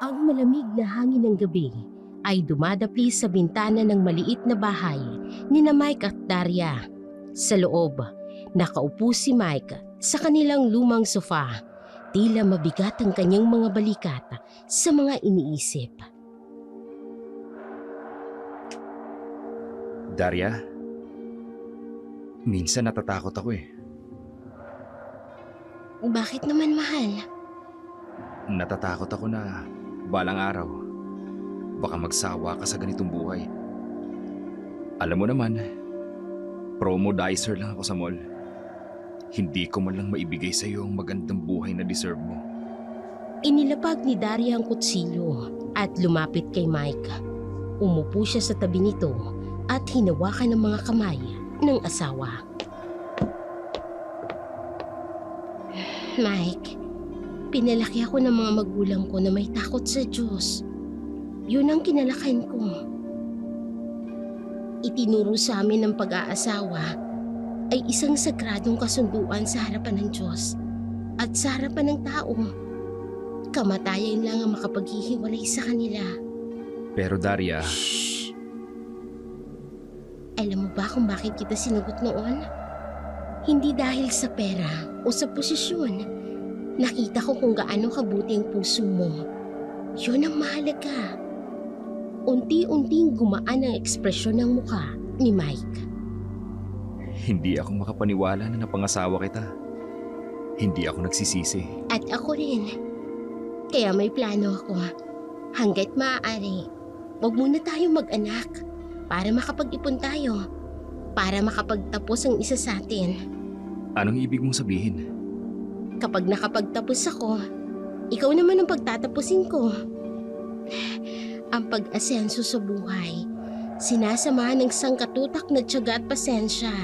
Ang malamig na hangin ng gabi ay dumadapli sa bintana ng maliit na bahay ni na Mike at Daria. Sa loob, nakaupo si Mike sa kanilang lumang sofa. Tila mabigat ang kanyang mga balikat sa mga iniisip. Daria, minsan natatakot ako eh. Bakit naman, mahal? Natatakot ako na balang araw, baka magsawa ka sa ganitong buhay. Alam mo naman, promo dicer lang ako sa mall. Hindi ko man lang maibigay sa iyo ang magandang buhay na deserve mo. Inilapag ni Daria ang kutsilyo at lumapit kay Mike. Umupo siya sa tabi nito at hinawakan ng mga kamay ng asawa. Mike, pinalaki ako ng mga magulang ko na may takot sa Diyos. Yun ang kinalakihan ko. Itinuro sa amin ng pag-aasawa ay isang sagradong kasunduan sa harapan ng Diyos at sa harapan ng tao. Kamatayan lang ang makapaghihiwalay sa kanila. Pero Daria... Shh! Alam mo ba kung bakit kita sinagot noon? Hindi dahil sa pera o sa posisyon. Nakita ko kung gaano kabuti ang puso mo. Yun ang mahalaga. Unti-unting gumaan ang ekspresyon ng mukha ni Mike. Hindi ako makapaniwala na napangasawa kita. Hindi ako nagsisisi. At ako rin. Kaya may plano ako. Hanggat maaari, wag muna tayo mag-anak para makapag-ipon tayo. Para makapagtapos ang isa sa atin. Anong ibig mong sabihin? Kapag nakapagtapos ako, ikaw naman ang pagtatapusin ko. Ang pag-asenso sa buhay, sinasamahan ng sangkatutak na tiyaga at pasensya.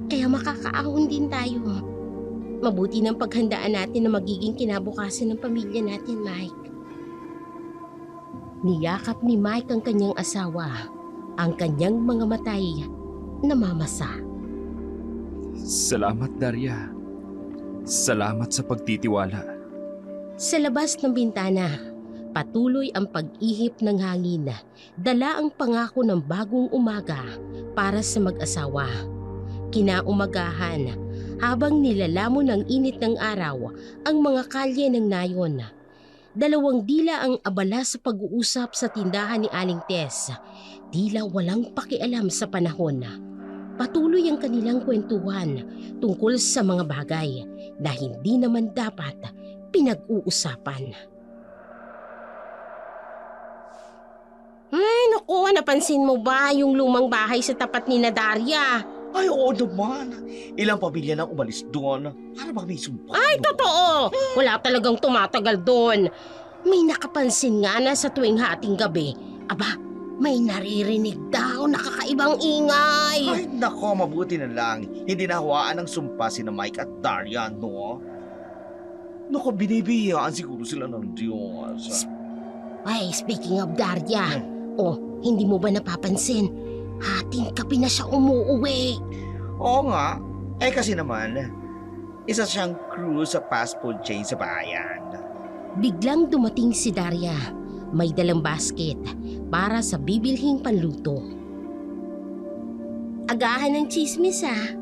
Kaya makakaahon din tayo. Mabuti ng paghandaan natin na magiging kinabukasan ng pamilya natin, Mike. Niyakap ni Mike ang kanyang asawa, ang kanyang mga matay na mamasa. Salamat, Daria. Salamat sa pagtitiwala. Sa labas ng bintana, patuloy ang pag-ihip ng hangin. Dala ang pangako ng bagong umaga para sa mag-asawa. Kinaumagahan, habang nilalamon ng init ng araw ang mga kalye ng nayon. Dalawang dila ang abala sa pag-uusap sa tindahan ni Aling Tess. Tila walang pakialam sa panahon. Patuloy ang kanilang kwentuhan tungkol sa mga bagay na hindi naman dapat pinag-uusapan. Ay, naku, napansin mo ba yung lumang bahay sa tapat ni Daria? Ay, oo naman. Ilang pamilya nang umalis doon. Para bang may sumpa Ay, doon? totoo! Wala talagang tumatagal doon. May nakapansin nga na sa tuwing hating gabi. Aba, may naririnig daw na kakaibang ingay. Ay, nako, mabuti na lang. Hindi nahawaan ng sumpa si na Mike at Daria, no? Nako, binibiyaan siguro sila ng Diyos. Ay, speaking of Daria, hindi mo ba napapansin? Hating gabi na siya umuuwi. Oo nga. Eh kasi naman, isa siyang crew sa fast food chain sa bayan. Biglang dumating si Daria. May dalang basket para sa bibilhing panluto. Agahan ng chismis ah.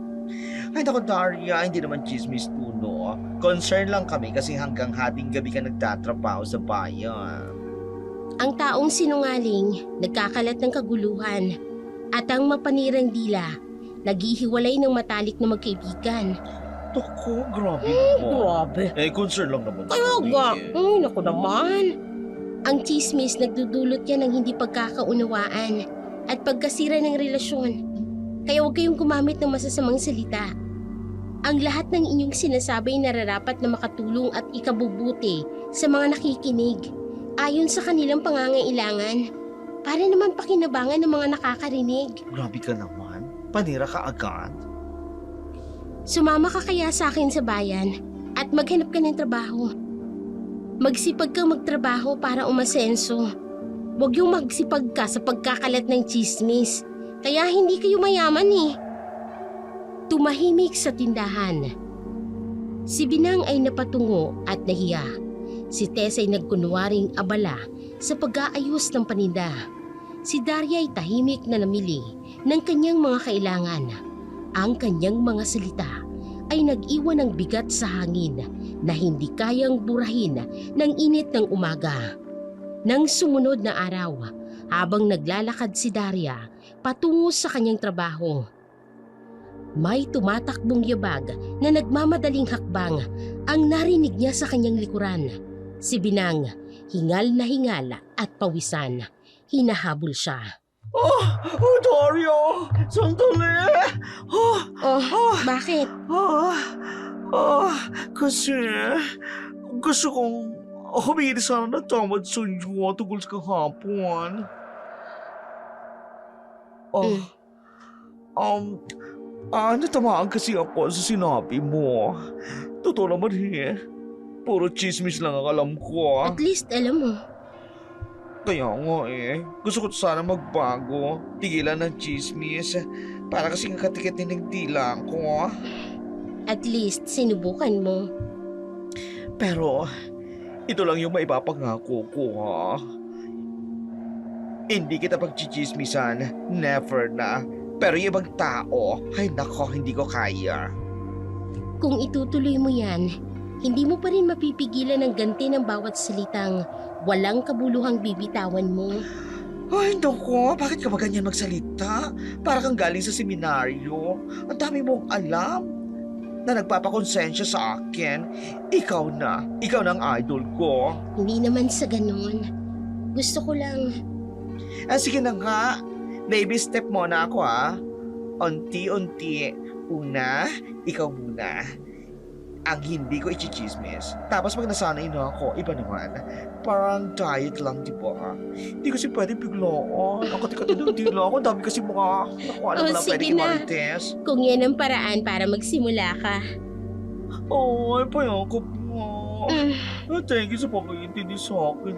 Ay nako, Daria, hindi naman chismis to, no? Concern lang kami kasi hanggang hating gabi ka nagtatrabaho sa bayan. Ang taong sinungaling, nagkakalat ng kaguluhan. At ang mapanirang dila, naghihiwalay ng matalik na magkaibigan. Naku, grabe naman. Grabe. Eh, concern lang naman. Kaya kami. nga, naku naman. Ang chismis nagdudulot yan ng hindi pagkakaunawaan at pagkasira ng relasyon. Kaya huwag kayong gumamit ng masasamang salita. Ang lahat ng inyong sinasabi ay nararapat na makatulong at ikabubuti sa mga nakikinig ayon sa kanilang pangangailangan. Para naman pakinabangan ng mga nakakarinig. Grabe ka naman. Panira ka agad. Sumama ka kaya sa akin sa bayan at maghanap ka ng trabaho. Magsipag kang magtrabaho para umasenso. Huwag yung magsipag ka sa pagkakalat ng chismis. Kaya hindi kayo mayaman eh. Tumahimik sa tindahan. Si Binang ay napatungo at nahiya. Si Tess ay nagkunwaring abala sa pag-aayos ng paninda. Si Daria ay tahimik na namili ng kanyang mga kailangan. Ang kanyang mga salita ay nag-iwan ng bigat sa hangin na hindi kayang burahin ng init ng umaga. Nang sumunod na araw, habang naglalakad si Daria patungo sa kanyang trabaho, may tumatakbong yabag na nagmamadaling hakbang ang narinig niya sa kanyang likuran. Si Binang, hingal na hingal at pawisan. Hinahabol siya. Oh, Daria! Sandali! Bakit? Kasi gusto kong humingi sana ng tawad sa inyo tungkol sa kahapon. Natamaan kasi ako sa sinabi mo. Totoo naman puro chismis lang ang alam ko. At least alam mo. Kaya nga gusto ko sana magbago. Tigilan ng chismis. Para kasing katikitin ng dila ko. At least sinubukan mo. Pero, ito lang yung maipapangako ko Hindi kita pagchichismisan. Never na. Pero yung ibang tao, ay nako, hindi ko kaya. Kung itutuloy mo yan, hindi mo pa rin mapipigilan ang ganti ng bawat salitang walang kabuluhang bibitawan mo. Ay, nako, bakit ka ba ganyan magsalita? Para kang galing sa seminaryo. Ang dami mong alam na nagpapakonsensya sa akin. Ikaw na ang idol ko. Hindi naman sa ganun. Gusto ko lang. Sige na nga, baby step muna ako Unti-unti. Una, ikaw muna. Ang hindi ko ichichismis. Tapos pag nasanay na ako, iba naman. Parang diet lang, di ba? Hindi kasi pwede biglaan. Ang kati-kati ng dila ako. Dami kasi mga nakuha na pwede sige na. imarites. Kung yan ang paraan para magsimula ka. Ay, payakap mo. Thank you sa pag-iintindi sa akin,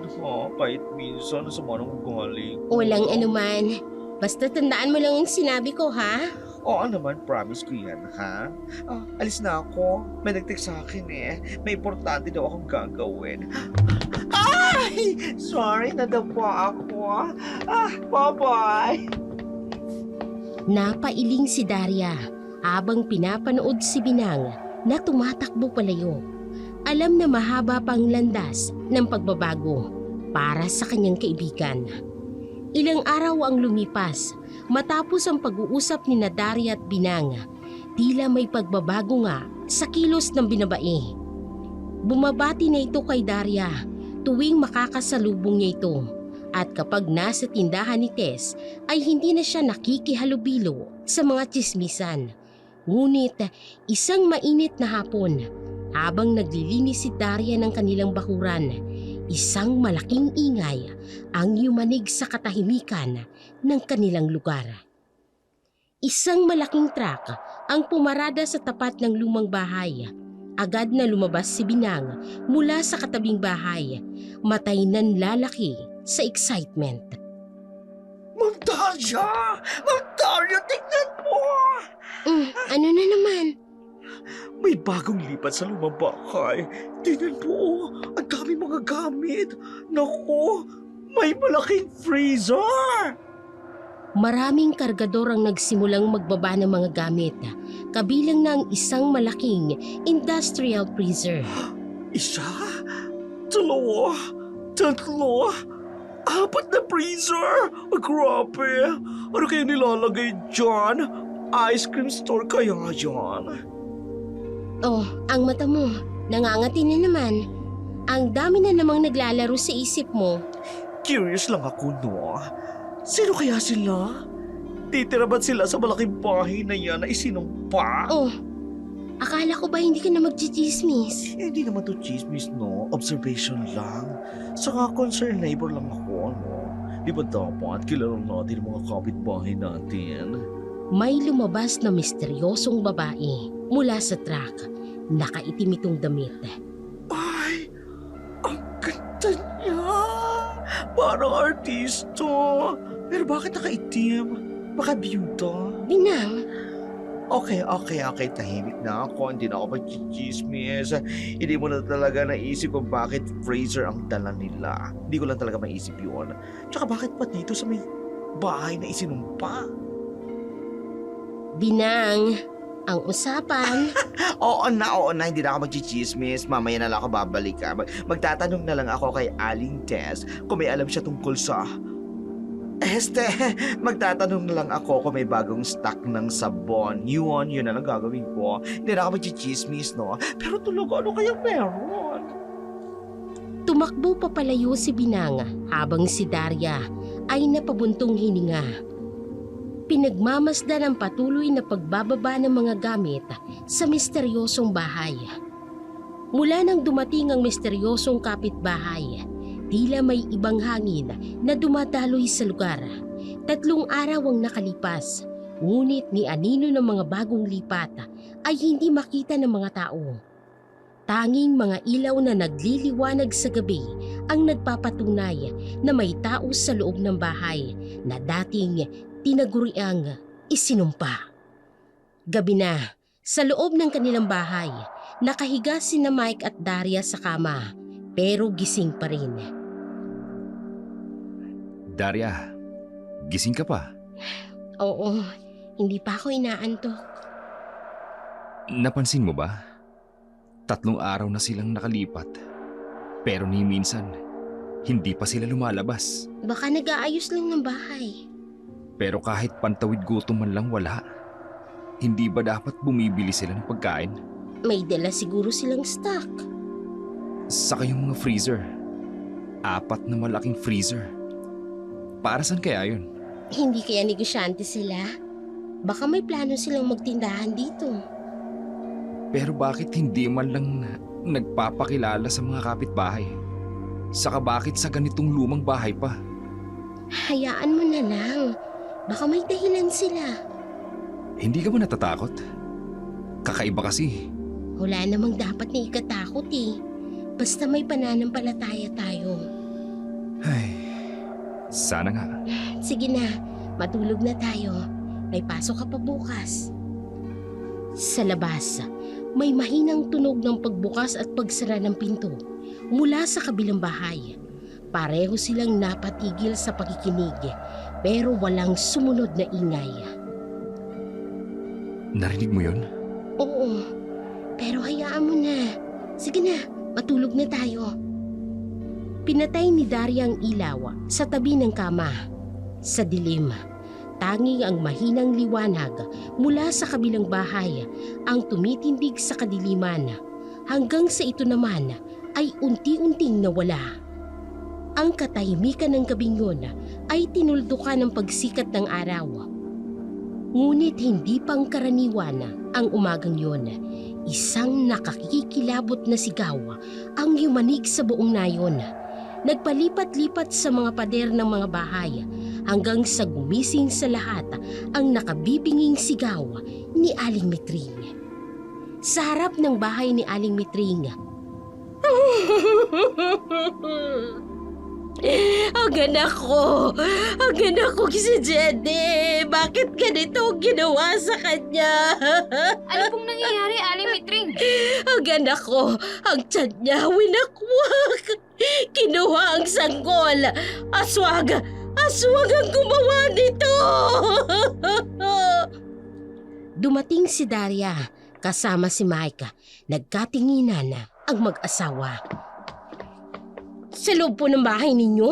Kahit minsan, nasama ng ugali ko. Walang anuman. Basta tandaan mo lang ang sinabi ko, ha? Oo naman, promise ko yan, alis na ako. May nag-text sa akin May importante daw akong gagawin. Ay! Sorry, nadapa ako. Bye-bye! Napailing si Daria habang pinapanood si Binang na tumatakbo palayo. Alam na mahaba pang landas ng pagbabago para sa kanyang kaibigan. Ilang araw ang lumipas matapos ang pag-uusap ni Daria at Binang. Tila may pagbabago nga sa kilos ng binabae. Bumabati na ito kay Daria tuwing makakasalubong niya ito. At kapag nasa tindahan ni Tess ay hindi na siya nakikihalubilo sa mga tsismisan. Ngunit isang mainit na hapon habang naglilinis si Daria ng kanilang bakuran, isang malaking ingay ang yumanig sa katahimikan ng kanilang lugar. Isang malaking truck ang pumarada sa tapat ng lumang bahay. Agad na lumabas si Binang mula sa katabing bahay, matay nanlalaki sa excitement. Ma'am Daria! Ma'am Daria, tingnan mo! Ano na naman? May bagong lipat sa lumang bahay. Tingnan mo, ang dami mga gamit. Naku, may malaking freezer! Maraming kargador ang nagsimulang magbaba ng mga gamit, kabilang na ang isang malaking industrial freezer. Isa, dalawa, tatlo, apat na freezer! Grabe! Ano kaya nilalagay dyan? Ice cream store kaya yan? Oh, ang mata mo, nangangati na naman. Ang dami na namang naglalaro sa isip mo. Curious lang ako, no? Sino kaya sila? Titira ba't sila sa malaking bahay na yan na isinumpa? Oh, akala ko ba hindi ka na magchichismis? Hindi naman to chismis, no? Observation lang. Saka concerned neighbor lang ako, no? Di ba dapat kilala natin ang mga kapitbahay natin? May lumabas na misteryosong babae mula sa truck. Nakaitim itong damit. Ay, ang ganda niya! Parang artista. Pero bakit nakaitim? Baka byuda? Binang, Okay. Tahimik na ako. Hindi na ako magchichismis. Hindi mo na talaga naisip kung bakit freezer ang dala nila. Hindi ko lang talaga maisip yun. Tsaka bakit pa dito sa may bahay na isinumpa? Binang, ang usapan, Oo na. Hindi na ako magchichismis. Mamaya na lang ako babalik. Magtatanong na lang ako kay Aling Tess kung may alam siya tungkol sa... magtatanong na lang ako kung may bagong stock ng sabon. Yun na lang gagawin ko. Hindi na ako magchichismis, no? Pero talaga, ano kaya meron? tumakbo papalayo si Binang habang si Daria ay napabuntong hininga. Pinagmamasdan ang patuloy na pagbababa ng mga gamit sa misteryosong bahay. Mula nang dumating ang misteryosong kapitbahay, tila may ibang hangin na dumadaloy sa lugar. 3 araw ang nakalipas, ngunit ni anino ng mga bagong lipat ay hindi makita ng mga tao. Tanging mga ilaw na nagliliwanag sa gabi ang nagpapatunay na may tao sa loob ng bahay na dating tinaguriang isinumpa. Gabi na, sa loob ng kanilang bahay, nakahiga sina Mike at Daria sa kama, pero gising pa rin. Daria, gising ka pa? Oo, hindi pa ako inaantok. Napansin mo ba? 3 araw na silang nakalipat. Pero ni minsan, hindi pa sila lumalabas. Baka nag-aayos lang ng bahay. Pero kahit pantawid gutom man lang wala. Hindi ba dapat bumibili sila ng pagkain? May dala siguro silang stock. Saka yung mga freezer. 4 na malaking freezer. Para saan kaya yun? Hindi kaya negosyante sila? Baka may plano silang magtindahan dito. Pero bakit hindi man lang nagpapakilala sa mga kapitbahay? Saka bakit sa ganitong lumang bahay pa? Hayaan mo na lang. Baka may dahilan sila. Hindi ka ba natatakot? Kakaiba kasi. Wala namang dapat na ikatakot eh. Basta may pananampalataya tayo. Ay, sana nga. Sige na, matulog na tayo. May pasok ka pa bukas. Sa labas, may mahinang tunog ng pagbukas at pagsara ng pinto mula sa kabilang bahay. Pareho silang napatigil sa pakikinig pero walang sumunod na ingay. Narinig mo yun? Oo, pero hayaan mo na. Sige na, matulog na tayo. Pinatay ni Daria ang ilaw sa tabi ng kama. Sa dilim, tanging ang mahinang liwanag mula sa kabilang bahay ang tumitindig sa kadiliman hanggang sa ito naman ay unti-unting nawala. Ang katahimikan ng gabing yun ay tinuldukan ng pagsikat ng araw. Ngunit hindi pang karaniwan ang umagang yun. Isang nakakikilabot na sigaw ang yumanig sa buong nayon. Nagpalipat-lipat sa mga pader ng mga bahay hanggang sa gumising sa lahat ang nakabibinging sigaw ni Aling Mitring. Sa harap ng bahay ni Aling Mitring, ang anak ko si Jenny, bakit ganito ang ginawa sa kanya? Ano pong nangyayari, Aling Mitring? Ang anak ko, ang tiyan niya winakwak. Kinuha ang sanggol. Aswag ang gumawa nito. Dumating si Daria kasama si Mike. Nagkatinginan ang mag-asawa. Sa loob po ng bahay ninyo?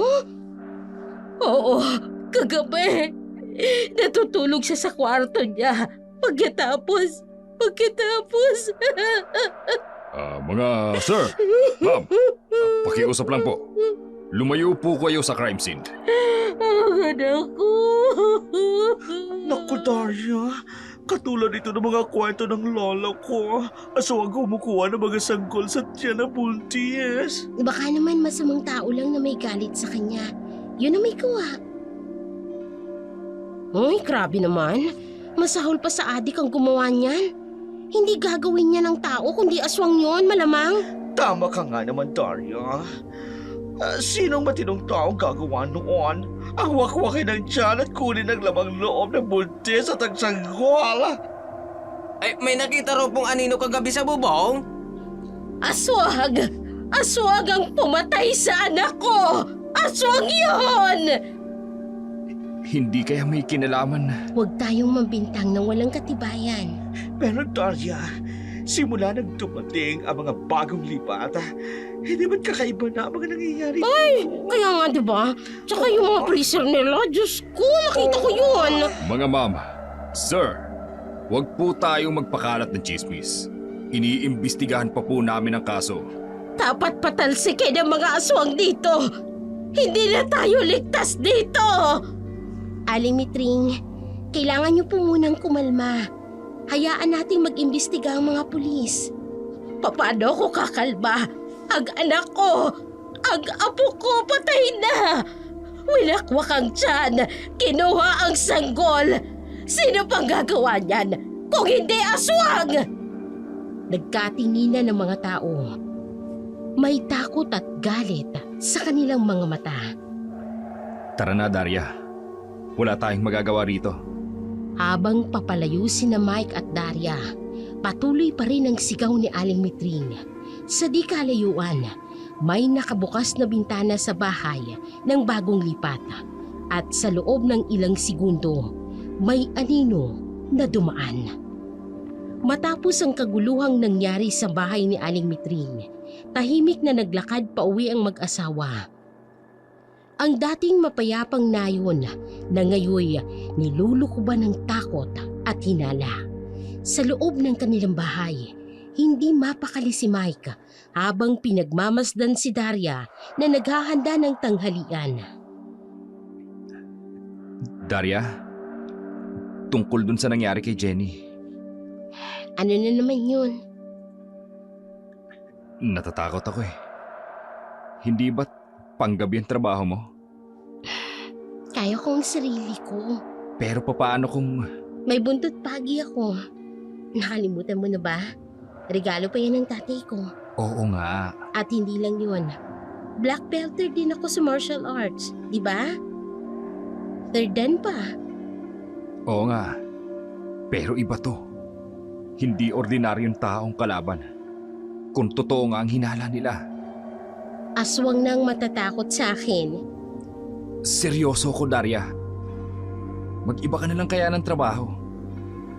Oo, kagabi. Natutulog siya sa kwarto niya. Pagkatapos. Mga sir, ma'am, pakiusap lang po. Lumayo po kayo sa crime scene. Ang anak ko. Naku, Daria. Katulad ito ng mga kwento ng lola ko. Aswang kumukuha ng mga sanggol sa tiyan na buntis. Baka naman masamang tao lang na may galit sa kanya. Yun ang may kuha. Uy, grabe naman. Masahol pa sa adik ang gumawa niyan. Hindi gagawin niya ng tao kundi aswang yon, malamang. Tama ka nga naman, Daria. Sinong matinong taong gagawa noon? Ang wakwakin ng tiyan at kunin ang lamang loob ng buntis at ang sanggol. Ay, may nakita raw pong anino kagabi sa bubong? Aswag! Aswag ang pumatay sa anak ko! Aswag yun! Hindi kaya may kinalaman. Huwag tayong mambintang ng walang katibayan. Pero Daria, simula nang dumating ang mga bagong lipat, hindi ba't kakaiba na ang mga nangyayari? Kaya nga, di ba? Tsaka yung mga freezer nila, Diyos ko, nakita ko yun. Mga ma'am, sir, huwag po tayong magpakalat ng chismis. Iniimbestigahan pa po namin ang kaso. Dapat patalsikin ang mga aswang dito. Hindi na tayo ligtas dito. Aling Mitring, kailangan niyo po munang kumalma. Hayaan nating mag-imbestiga ang mga pulis. Paano ko kakalma? Ang anak ko, ang apo ko patay na. Winakwak ang tiyan, kinuha ang sanggol. Sino pang gagawa niyan kung hindi aswang? Nagkatinginan ng mga tao. May takot at galit sa kanilang mga mata. Tara na, Daria. Wala tayong magagawa rito. Habang papalayo sina Mike at Daria, patuloy pa rin ang sigaw ni Aling Mitring. Sa di kalayuan, may nakabukas na bintana sa bahay ng bagong lipat. At sa loob ng ilang segundo, may anino na dumaan. Matapos ang kaguluhang nangyari sa bahay ni Aling Mitring, tahimik na naglakad pauwi ang mag-asawa. Ang dating mapayapang nayon na ngayoy nilulukuban ng takot at hinala. Sa loob ng kanilang bahay, hindi mapakali si Mike habang pinagmamasdan si Daria na naghahanda ng tanghalian. Daria, tungkol dun sa nangyari kay Jenny. Ano na naman yun? Natatakot ako eh. Hindi ba't panggabi ang trabaho mo? Kaya ko ang sarili ko. Pero papaano kung... May buntot pagi ako. Nakalimutan mo na ba? Regalo pa yan ng tatay ko. Oo nga. At hindi lang yun. Black belter din ako sa martial arts, di ba? Third dan pa. Oo nga. Pero iba to. Hindi ordinaryong taong kalaban. Kung totoo nga ang hinala nila. Aswang nang matatakot sa akin. Seryoso ko, Daria. Mag-iba ka na lang kaya ng trabaho.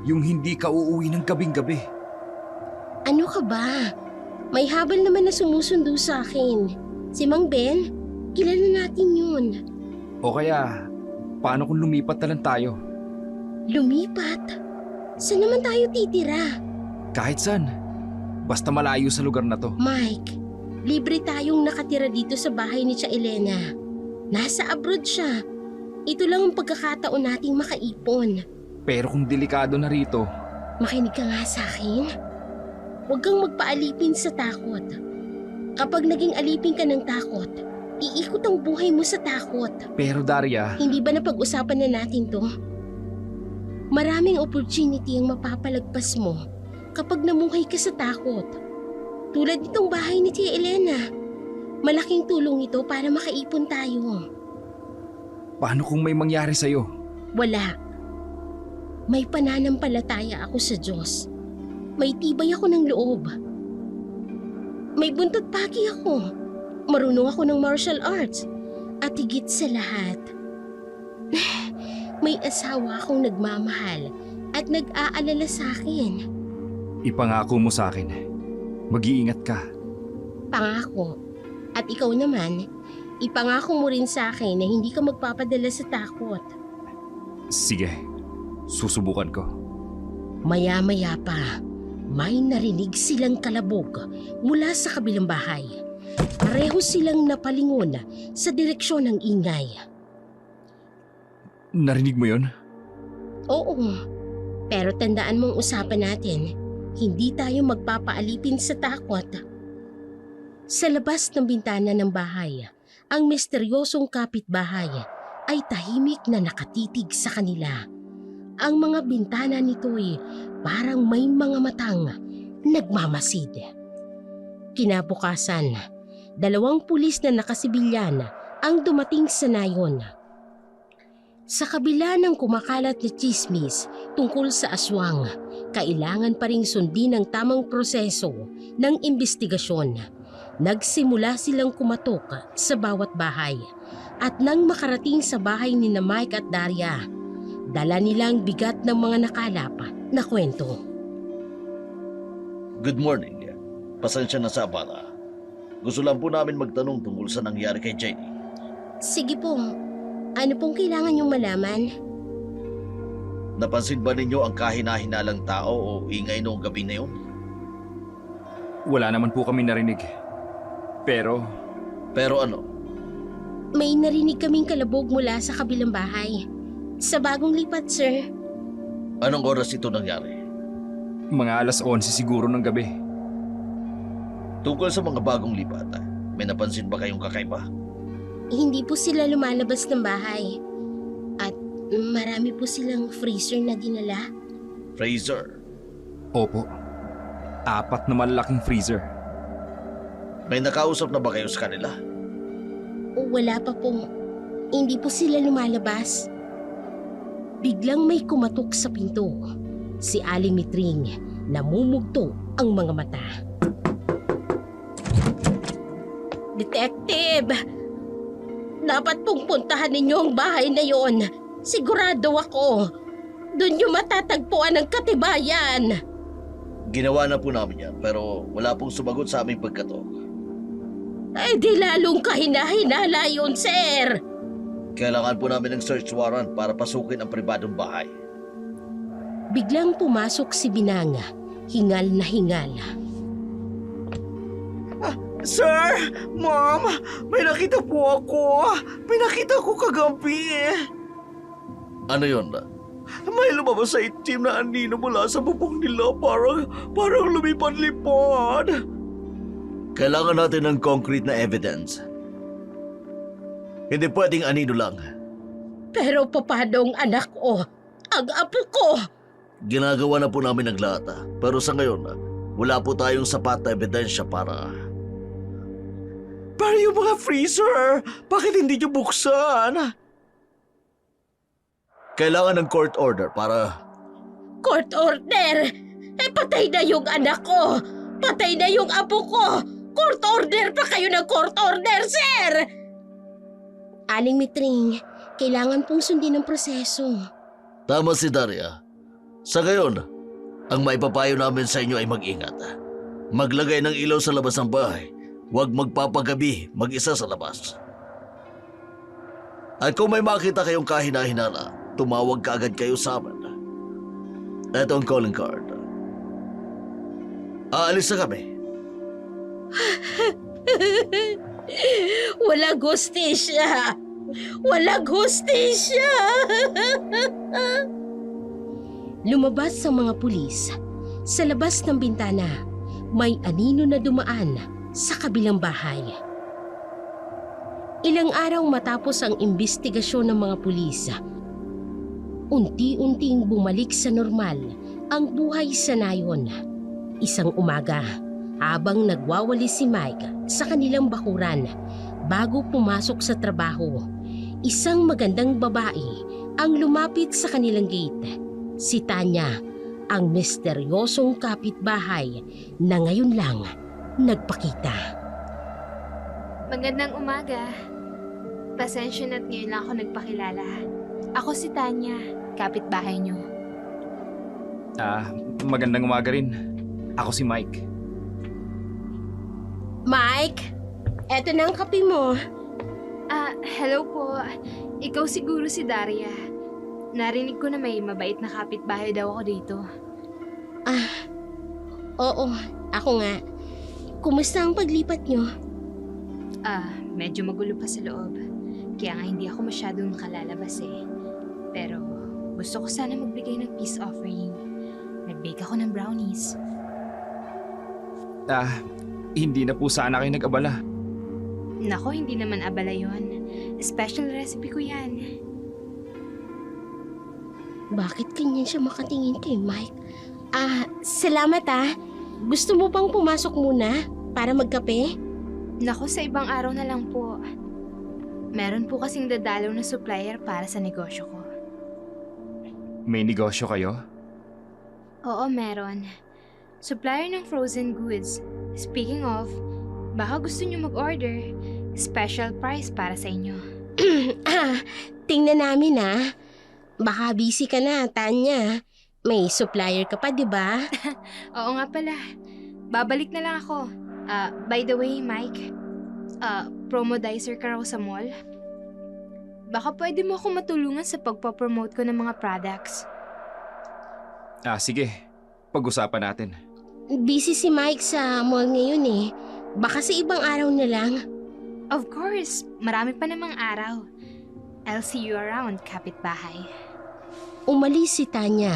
Yung hindi ka uuwi ng gabing-gabi. Ano ka ba? May habal naman na sumusundo sa akin. Si Mang Ben, kilala natin yun. O kaya, paano kung lumipat na lang tayo? Lumipat? Saan naman tayo titira? Kahit saan. Basta malayo sa lugar na to. Mike, libre tayong nakatira dito sa bahay ni Tia Elena. Nasa abroad siya. Ito lang ang pagkakataon nating makaipon. Pero kung delikado na rito, Makinig ka nga sa akin. Huwag kang magpaalipin sa takot. Kapag naging alipin ka ng takot, iikot ang buhay mo sa takot. pero Daria, Hindi ba napag-usapan na natin to? Maraming opportunity ang mapapalagpas mo kapag namuhay ka sa takot. Tulad nitong bahay ni Tia Elena. Malaking tulong ito para makaipon tayo. paano kung may mangyari sa'yo? Wala. May pananampalataya ako sa Diyos. May tibay ako ng loob. May buntot pagi ako. Marunong ako ng martial arts. At higit sa lahat, may asawa akong nagmamahal at nag-aalala sa akin. Ipangako mo sa akin. Mag-iingat ka. Pangako. At ikaw naman, ipangako mo rin sa akin na hindi ka magpapadala sa takot. Sige, susubukan ko. Maya-maya pa, may narinig silang kalabog mula sa kabilang bahay. Pareho silang napalingon sa direksyon ng ingay. Narinig mo yon? Oo, pero tandaan mong usapan natin, hindi tayo magpapaalipin sa takot. Sa labas ng bintana ng bahay, ang misteryosong kapitbahay ay tahimik na nakatitig sa kanila. Ang mga bintana nito'y parang may mga matang nagmamasid. Kinabukasan, 2 pulis na nakasibilyan ang dumating sa nayon. Sa kabila ng kumakalat na tsismis tungkol sa aswang, kailangan pa ring sundin ang tamang proseso ng imbestigasyon. Nagsimula silang kumatok sa bawat bahay at nang makarating sa bahay ni na Mike at Daria, dala nilang bigat ng mga nakalap na kwento. Good morning. Pasensya na sa abala. Gusto lang po namin magtanong tungkol sa nangyari kay Jenny. Sige po, ano pong kailangan niyong malaman? Napansin ba ninyo ang kahina-hinalang tao o ingay noong gabi na yun? Wala naman po kami narinig. Pero Pero ano? May narinig kaming kalabog mula sa kabilang bahay. Sa bagong lipat, sir. Anong oras ito nangyari? mga 11:11 siguro ng gabi. Tungkol sa mga bagong lipat, may napansin ba kayong kakaiba? Hindi po sila lumalabas ng bahay. At marami po silang freezer na dinala. Fraser, Opo. 4 na malalaking freezer. may nakausap na ba kayo sa kanila? Wala pa po. Hindi po sila lumalabas. Biglang may kumatok sa pinto. Si Aling Mitring, namumugto ang mga mata. Detective! Dapat pong puntahan ninyo ang bahay na yon. Sigurado ako. Doon nyo matatagpuan ang katibayan. Ginawa na po namin yan, pero wala pong sumagot sa aming pagkatok. Eh di lalong kahina-hinala yun, sir. Kailangan po namin ng search warrant para pasukin ang pribadong bahay. Biglang pumasok si Binanga, hingal na hingal. Sir! Ma'am! May nakita po ako! May nakita ko kagabi! Ano yun? May lumabas sa itim na anino mula sa bubong nila parang lumipad-lipad. Kailangan natin ng concrete na evidence. Hindi pwedeng anino lang. Pero paano ang anak ko? Ang apo ko? Ginagawa na po namin ang lahat. Pero sa ngayon, wala po tayong sapat na ebidensya para... Pero yung mga freezer, bakit hindi nyo buksan? Kailangan ng court order para... Court order? Eh patay na yung anak ko! Patay na yung apo ko! Court order pa kayo ng court order, sir! Aling Mitring, kailangan pong sundin ang proseso. Tama si Daria. Sa ngayon, ang maipapayo namin sa inyo ay mag-ingat. Maglagay ng ilaw sa labas ng bahay. Huwag magpapagabi mag-isa sa labas. At kung may makita kayong kahina-hinala, tumawag kaagad kayo sa amin. Ito ang calling card. Aalis na kami. Walang hustisya! Walang hustisya! Lumabas ang mga pulis. Sa labas ng bintana, may anino na dumaan sa kabilang bahay. Ilang araw matapos ang imbestigasyon ng mga pulis, unti-unting bumalik sa normal ang buhay sa nayon. Isang umaga, habang nagwawalis si Mike sa kanilang bakuran bago pumasok sa trabaho, isang magandang babae ang lumapit sa kanilang gate. Si Tanya, ang misteryosong kapitbahay na ngayon lang nagpakita. Magandang umaga. Pasensya na't ngayon lang ako nagpakilala. Ako si Tanya, kapitbahay niyo. Magandang umaga rin. Ako si Mike. Mike, eto na ang kape mo. Hello po. Ikaw siguro si Daria. Narinig ko na may mabait na kapitbahay daw ako dito. Oo, ako nga. Kumusta ang paglipat nyo? Medyo magulo pa sa loob. Kaya nga hindi ako masyadong nakalalabas eh. Pero gusto ko sana magbigay ng peace offering. Nag-bake ako ng brownies. Hindi na po sana kayo nag-abala. Nako, hindi naman abala yon. Special recipe ko yan. Bakit ganyan siya makatingin kay Mike? Salamat Gusto mo bang pumasok muna para magkape? Nako, sa ibang araw na lang po. Meron po kasing dadalaw na supplier para sa negosyo ko. May negosyo kayo? Oo, meron. Supplier ng frozen goods. Speaking of, baka gusto nyo mag-order. Special price para sa inyo. Tingnan namin Baka busy ka na, Tanya. May supplier ka pa, di ba? Oo nga pala. Babalik na lang ako. By the way, Mike, promodizer ka raw sa mall? Baka pwede mo ako matulungan sa pagpapromote ko ng mga products. Sige. Pag-usapan natin. Busy si Mike sa mall ngayon Baka sa ibang araw na lang. Of course, marami pa namang araw. I'll see you around, kapitbahay. Umalis si Tanya.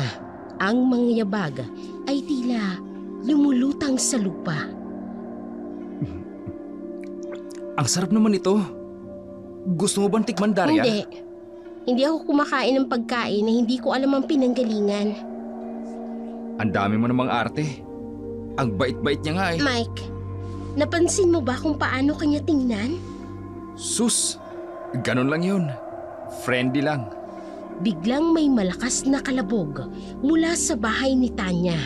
Ang mga yabag ay tila lumulutang sa lupa. Ang sarap naman ito. Gusto mo bang tikman, Daria? Hindi. Hindi ako kumakain ng pagkain na hindi ko alam ang pinanggalingan. Ang dami mo namang arte. Ang bait-bait niya nga Mike, napansin mo ba kung paano kanya tingnan? Sus, ganun lang yun. Friendly lang. Biglang may malakas na kalabog mula sa bahay ni Tanya.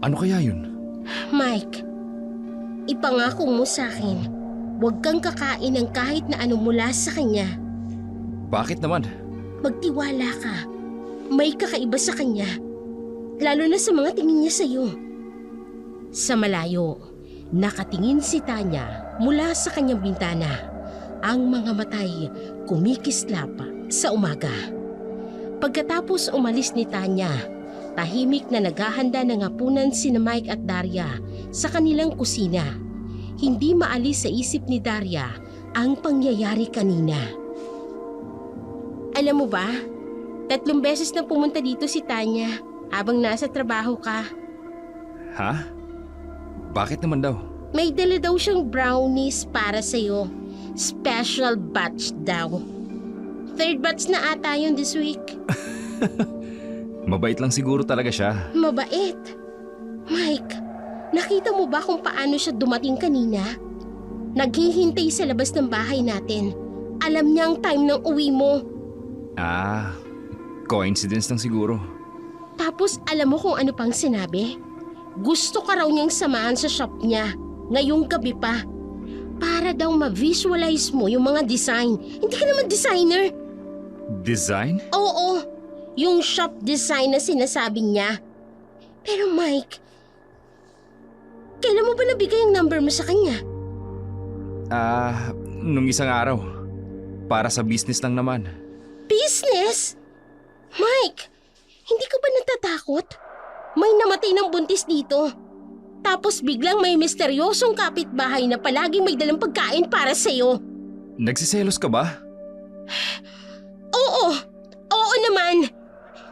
Ano kaya yun? Mike, ipangako mo sa akin, huwag kang kakain ng kahit na ano mula sa kanya. Bakit naman? Magtiwala ka. May kakaiba sa kanya. Lalo na sa mga tingin niya sa'yo. Sa malayo, nakatingin si Tanya mula sa kanyang bintana. Ang mga matay kumikislap sa umaga. Pagkatapos umalis ni Tanya, tahimik na naghahanda ng hapunan sina Mike at Daria sa kanilang kusina. Hindi maalis sa isip ni Daria ang pangyayari kanina. Alam mo ba, 3 beses na pumunta dito si Tanya habang nasa trabaho ka. Ha? Bakit naman daw? May dala daw siyang brownies para sa'yo. Special batch daw. 3rd batch na ata yun this week. Mabait lang siguro talaga siya. Mabait. Mike, nakita mo ba kung paano siya dumating kanina? Naghihintay sa labas ng bahay natin. Alam niya ang time ng uwi mo. Coincidence lang siguro. Tapos alam mo kung ano pang sinabi? Gusto ka raw niyang samahan sa shop niya. Ngayong gabi pa. Para daw ma-visualize mo yung mga design. Hindi ka naman designer. Design? Oo, yung shop design na sinasabi niya. Pero Mike, kailan mo ba nabigay ang number mo sa kanya? Nung isang araw. Para sa business lang naman. Business? Mike, hindi ka ba natatakot? May namatay ng buntis dito. Tapos biglang may misteryosong kapitbahay na palaging may dalang pagkain para sa'yo. Nagsiselos ka ba? Oo naman.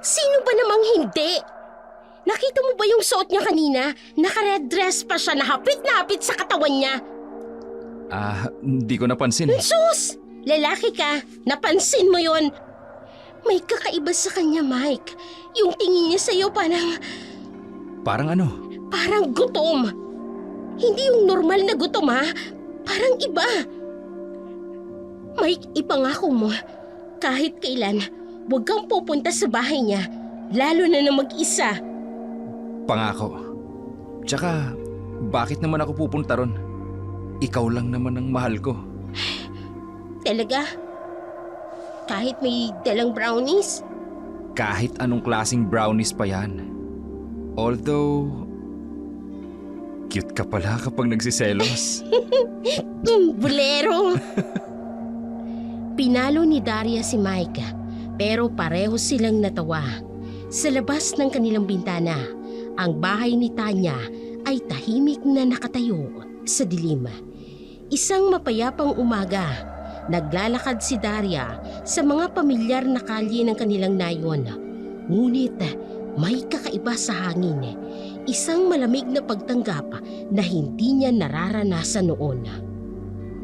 Sino ba namang hindi? Nakita mo ba yung suot niya kanina? Naka-red dress pa siya na hapit sa katawan niya. Hindi ko napansin. Sus! Lalaki ka, napansin mo yon. May kakaiba sa kanya, Mike. Yung tingin niya sa'yo parang... Parang ano? Parang gutom. Hindi yung normal na gutom Parang iba. Mike, ipangako mo. Kahit kailan, huwag kang pupunta sa bahay niya. Lalo na mag-isa. Pangako. Tsaka, bakit naman ako pupunta ron? Ikaw lang naman ang mahal ko. Talaga? Kahit may dalang brownies? Kahit anong klaseng brownies pa yan. Although, cute ka pala kapag nagsiselos. Bulero! Pinalo ni Daria si Mike, pero pareho silang natawa. Sa labas ng kanilang bintana, ang bahay ni Tanya ay tahimik na nakatayo sa dilim. Isang mapayapang umaga, naglalakad si Daria sa mga pamilyar na kalye ng kanilang nayon. Ngunit may kakaiba sa hangin. Isang malamig na pagtanggap na hindi niya nararanasan noon.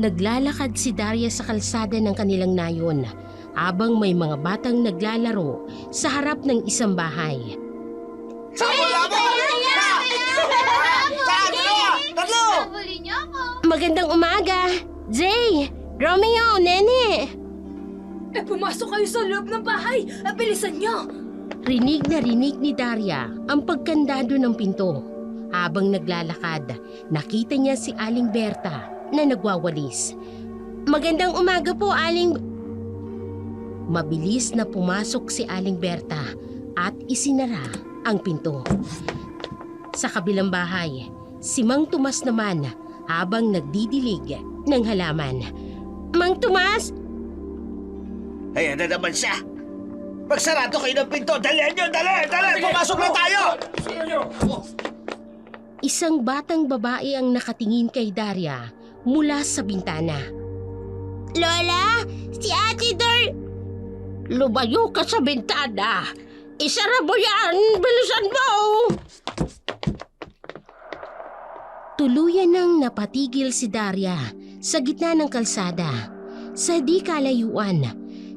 Naglalakad si Daria sa kalsada ng kanilang nayon habang may mga batang naglalaro sa harap ng isang bahay. Magandang umaga! Jay! Romeo! Nene! Pumasok kayo sa loob ng bahay! Bilisan niyo! Rinig na rinig ni Daria ang pagkandado ng pinto. Habang naglalakad, nakita niya si Aling Berta na nagwawalis. Magandang umaga po, Aling... Mabilis na pumasok si Aling Berta at isinara ang pinto. Sa kabilang bahay, si Mang Tomas naman habang nagdidilig ng halaman. Mang Tomas! Ayan na naman siya. Pagsarado kayo ng pinto, dalihan nyo, dali! Pumasok na tayo! Isang batang babae ang nakatingin kay Daria mula sa bintana. Lola! Si Ate Dar... Lumayo ka sa bintana! Isara mo yan! Bilisan mo! Tuluyan nang napatigil si Daria sa gitna ng kalsada. Sa di kalayuan,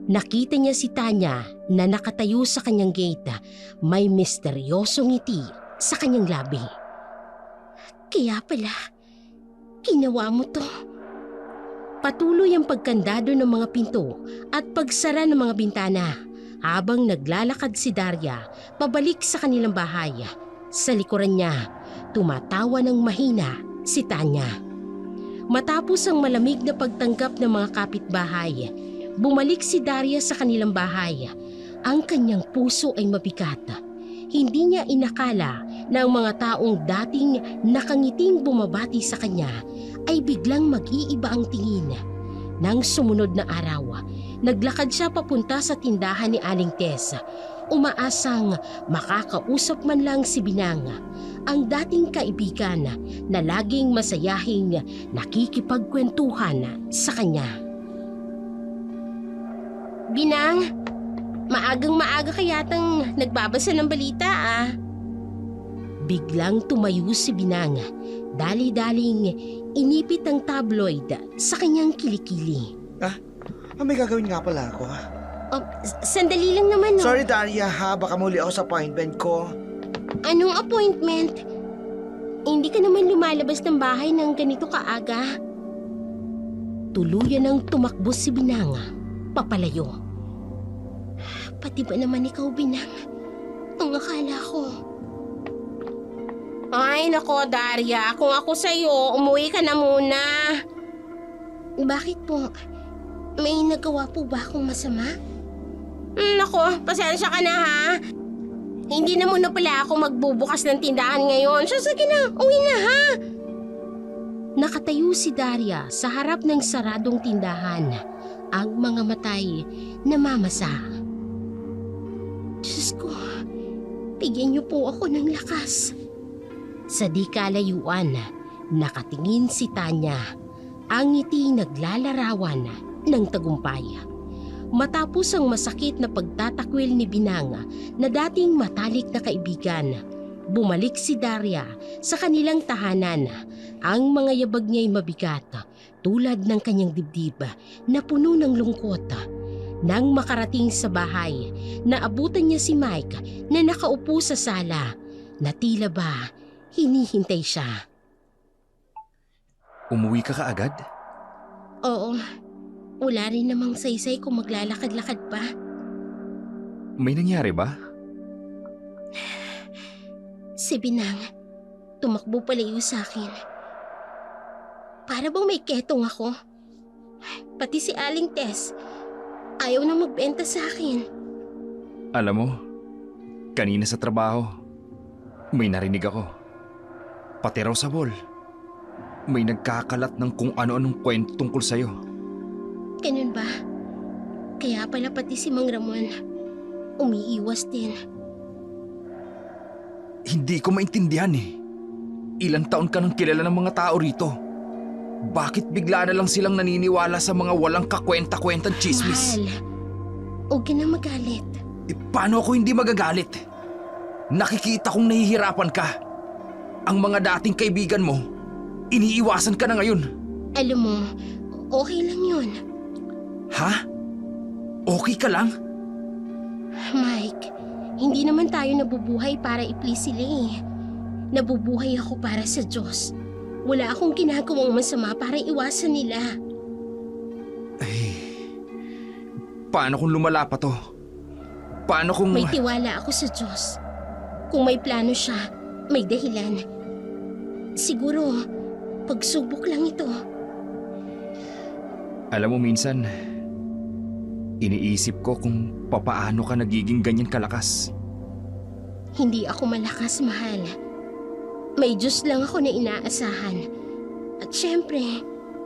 nakita niya si Tanya na nakatayo sa kanyang gate. May misteryosong ngiti sa kanyang labi. Kaya pala, ginawa mo to. Patuloy ang pagkandado ng mga pinto at pagsara ng mga bintana habang naglalakad si Daria pabalik sa kanilang bahay. Sa likuran niya, tumatawa ng mahina si Tanya. Matapos ang malamig na pagtanggap ng mga kapitbahay, bumalik si Daria sa kanilang bahay. Ang kanyang puso ay mabigat. Hindi niya inakala na ang mga taong dating nakangiting bumabati sa kanya ay biglang mag-iiba ang tingin. Nang sumunod na araw, naglakad siya papunta sa tindahan ni Aling Tess. Umaasang makakausap man lang si Binang, ang dating kaibigan na laging masayahing nakikipagkwentuhan sa kanya. Binang! Maagang maaga kayatang nagbabasa ng balita ah. Biglang tumayo si Binang. Dali-daling inipit ang tabloid sa kanyang kilikili. May gagawin nga pala ako. Sandali lang naman no. Sorry Daria ha, baka muli ako sa appointment ko. Anong appointment? Hindi ka naman lumalabas ng bahay ng ganito kaaga. Tuluyan ang tumakbo si Binang. Papalayo. Pati ba naman ikaw, Binang? Ang akala ko. Ay, nako, Daria. Kung ako sa'yo, umuwi ka na muna. Bakit po? May nagawa po ba akong masama? Nako, pasensya ka na ha. Hindi na muna pala ako magbubukas ng tindahan ngayon. So, sige na, uwi na ha. Nakatayo si Daria sa harap ng saradong tindahan. Ang mga matay namamasa. Diyos ko, bigyan niyo po ako ng lakas. Sa di kalayuan, nakatingin si Tanya, ang ngiti naglalarawan ng tagumpay. Matapos ang masakit na pagtatakwil ni Binang na dating matalik na kaibigan, bumalik si Daria sa kanilang tahanan. Ang mga yabag niya'y mabigat, tulad ng kanyang dibdib na puno ng lungkot. Nang makarating sa bahay, naabutan niya si Mike na nakaupo sa sala na tila ba hinihintay siya. Umuwi ka kaagad? Oo, wala rin namang saysay kung maglalakad-lakad pa. May nangyari ba? Si Binang, tumakbo palayo sa akin. Para bang may ketong ako. Pati si Aling Tess, ayaw na magbenta sa akin. Alam mo, kanina sa trabaho, may narinig ako. Pati raw sa mall, may nagkakalat ng kung ano-anong kwento tungkol sa'yo. Ganun ba? Kaya pala pati si Mang Ramon, umiiwas din. Hindi ko maintindihan eh. Ilang taon ka nang kilala ng mga tao rito. Bakit bigla na lang silang naniniwala sa mga walang kakwenta-kwentang chismis? Mahal, huwag ka na magalit. Paano ako hindi magagalit? Nakikita kong nahihirapan ka. Ang mga dating kaibigan mo, iniiwasan ka na ngayon. Alam mo, okay lang yun. Ha? Okay ka lang? Mike, hindi naman tayo nabubuhay para i-please sila eh. Nabubuhay ako para sa Diyos. Wala akong ginagawang masama para iwasan nila. Paano kung lumala pa to? Paano kung... May tiwala ako sa Diyos. Kung may plano siya, may dahilan. Siguro, pagsubok lang ito. Alam mo minsan, iniisip ko kung papaano ka nagiging ganyan kalakas. Hindi ako malakas, mahal. May Diyos lang ako na inaasahan. At syempre,